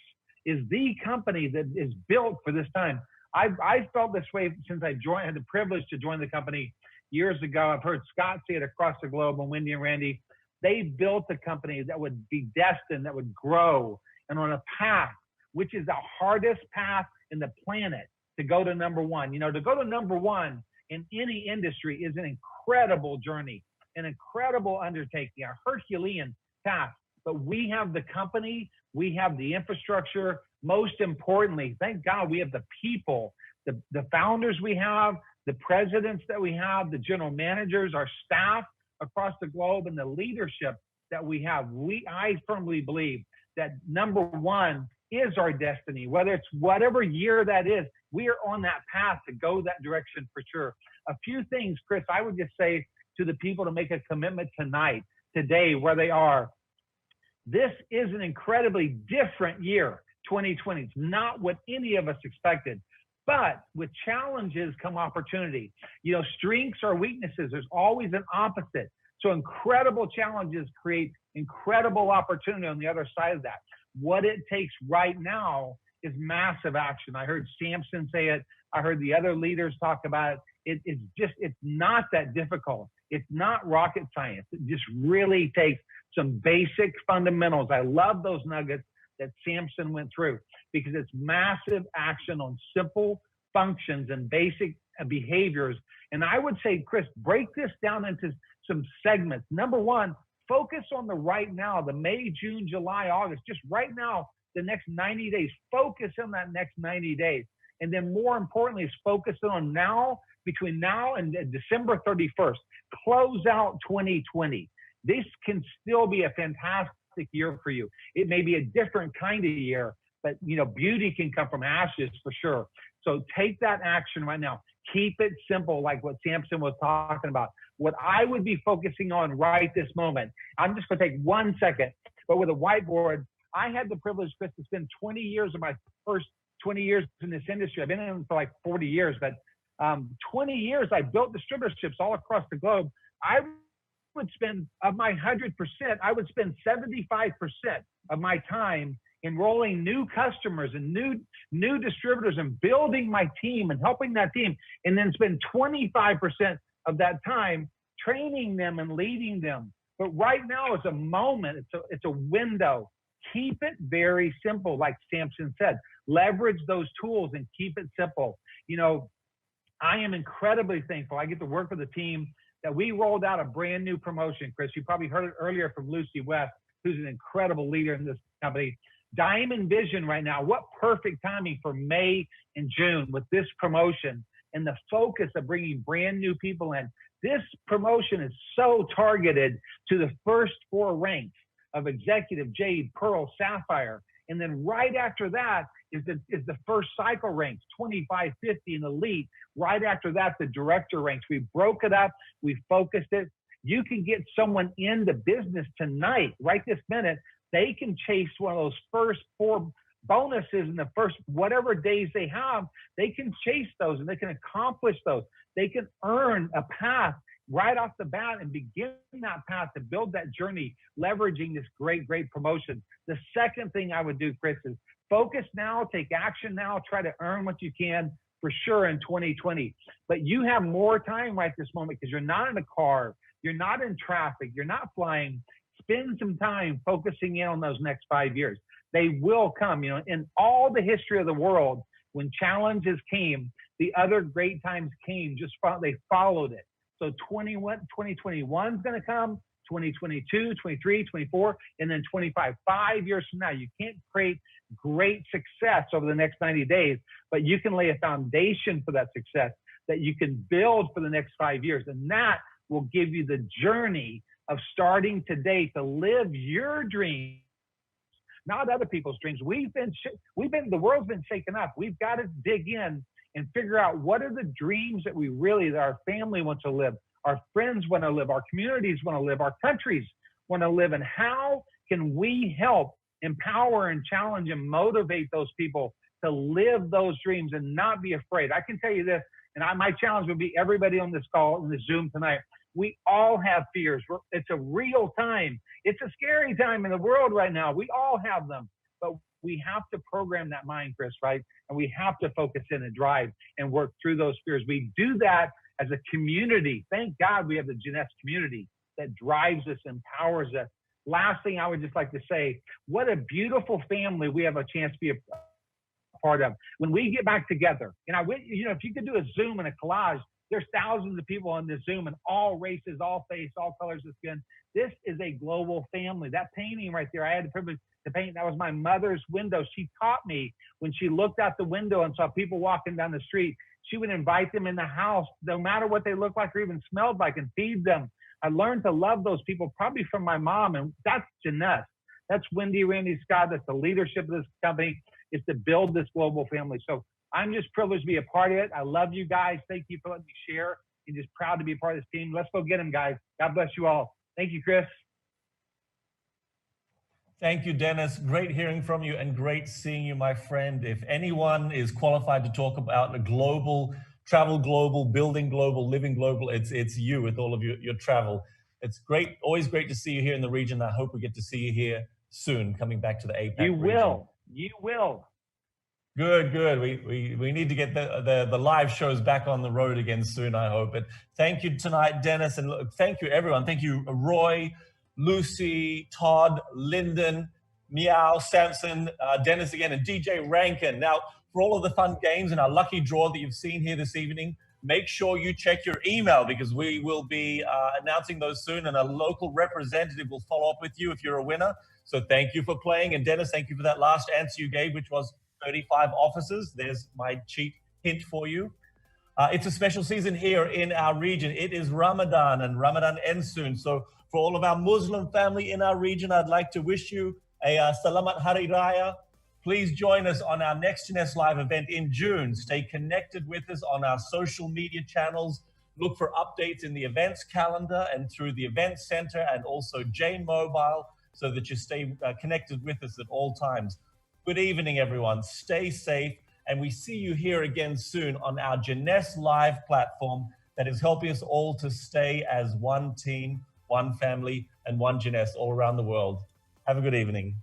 is the company that is built for this time. I felt this way since I had the privilege to join the company years ago. I've heard Scott say it across the globe, and Wendy and Randy. They built a company that would be destined, that would grow, and on a path, which is the hardest path in the planet, to go to number one. You know, to go to number one in any industry is an incredible journey, an incredible undertaking, a Herculean task. But we have the company, we have the infrastructure. Most importantly, thank God we have the people, the founders we have, the presidents that we have, the general managers, our staff across the globe, and the leadership that we have. I firmly believe that number one is our destiny, whether it's whatever year that is. We are on that path to go that direction for sure. A few things, Chris, I would just say to the people to make a commitment tonight, today, where they are. This is an incredibly different year, 2020. It's not what any of us expected. But with challenges come opportunity. You know, strengths or weaknesses, there's always an opposite. So incredible challenges create incredible opportunity on the other side of that. What it takes right now is massive action. I heard Samson say it. I heard the other leaders talk about it. It's not that difficult. It's not rocket science. It just really takes some basic fundamentals. I love those nuggets that Samson went through, because it's massive action on simple functions and basic behaviors. And I would say, Chris, break this down into some segments. Number one, focus on the right now, the May, June, July, August, just right now, the next 90 days. Focus on that next 90 days. And then more importantly, is focus on now, between now and December 31st. Close out 2020. This can still be a fantastic year for you. It may be a different kind of year, but you know, beauty can come from ashes for sure. So take that action right now. Keep it simple, like what Samson was talking about. What I would be focusing on right this moment, I'm just going to take 1 second, but with a whiteboard, I had the privilege, Chris, to spend 20 years of my first 20 years in this industry. I've been in it for like 40 years, but 20 years I built distributorships all across the globe. I would spend, of my 100%, I would spend 75% of my time enrolling new customers and new distributors and building my team and helping that team, and then spend 25% of that time training them and leading them. But right now is a moment, it's a window. Keep it very simple, like Samson said. Leverage those tools and keep it simple. You know, I am incredibly thankful. I get to work with a team that we rolled out a brand new promotion, Chris. You probably heard it earlier from Lucy West, who's an incredible leader in this company. Diamond Vision right now, what perfect timing for May and June with this promotion and the focus of bringing brand new people in. This promotion is so targeted to the first 4 ranks of Executive, Jade, Pearl, Sapphire. And then right after that is the first cycle ranks, 25, 50, and Elite. Right after that, the director ranks. We broke it up. We focused it. You can get someone in the business tonight, right this minute. They can chase one of those first 4 bonuses in the first whatever days they have, they can chase those and they can accomplish those. They can earn a path right off the bat and begin that path to build that journey, leveraging this great promotion. The second thing I would do, Chris, is focus now, take action now, try to earn what you can for sure in 2020. But you have more time right this moment because you're not in a car, you're not in traffic, you're not flying. Spend some time focusing in on those next 5 years. They will come. You know, in all the history of the world, when challenges came, the other great times came. They followed it. So 2021 is going to come, 2022, 23, 24, and then 25. 5 years from now, you can't create great success over the next 90 days, but you can lay a foundation for that success that you can build for the next 5 years. And that will give you the journey of starting today to live your dreams, not other people's dreams. The world's been shaken up. We've got to dig in and figure out what are the dreams that that our family wants to live, our friends want to live, our communities want to live, our countries want to live, and how can we help empower and challenge and motivate those people to live those dreams and not be afraid. I can tell you this, and my challenge would be everybody on this call, in this Zoom tonight, we all have fears. It's a real time. It's a scary time in the world right now. We all have them, but we have to program that mind, Chris, right? And we have to focus in and drive and work through those fears. We do that as a community. Thank God we have the Jeunesse community that drives us, empowers us. Last thing I would just like to say, what a beautiful family we have a chance to be a part of. When we get back together, and if you could do a Zoom and a collage, there's thousands of people on this Zoom and all races, all faiths, all colors of skin. This is a global family. That painting right there, I had the privilege to paint. That was my mother's window. She taught me when she looked out the window and saw people walking down the street, she would invite them in the house, no matter what they looked like or even smelled like, and feed them. I learned to love those people probably from my mom, and that's Jeunesse. That's Wendy, Randy, Scott. That's the leadership of this company, is to build this global family. So I'm just privileged to be a part of it. I love you guys. Thank you for letting me share, and just proud to be a part of this team. Let's go get them, guys. God bless you all. Thank you, Chris. Thank you, Dennis. Great hearing from you and great seeing you, my friend. If anyone is qualified to talk about a global, travel global, building global, living global, it's you with all of your travel. It's great, always great to see you here in the region. I hope we get to see you here soon, coming back to the APAC region. You will. Good. We need to get the live shows back on the road again soon, I hope. But thank you tonight, Dennis, and thank you, everyone. Thank you, Roy, Lucy, Todd, Lyndon, Meow, Samson, Dennis again, and DJ Rankin. Now, for all of the fun games and our lucky draw that you've seen here this evening, make sure you check your email because we will be announcing those soon, and a local representative will follow up with you if you're a winner. So thank you for playing. And Dennis, thank you for that last answer you gave, which was 35 officers. There's my cheat hint for you. It's a special season here in our region. It is Ramadan, and Ramadan ends soon. So for all of our Muslim family in our region, I'd like to wish you a Salamat Hari Raya. Please join us on our next Jeunesse Live event in June. Stay connected with us on our social media channels. Look for updates in the events calendar and through the event center, and also Jane Mobile, so that you stay connected with us at all times. Good evening, everyone. Stay safe, and we see you here again soon on our Jeunesse Live platform that is helping us all to stay as one team, one family, and one Jeunesse all around the world. Have a good evening.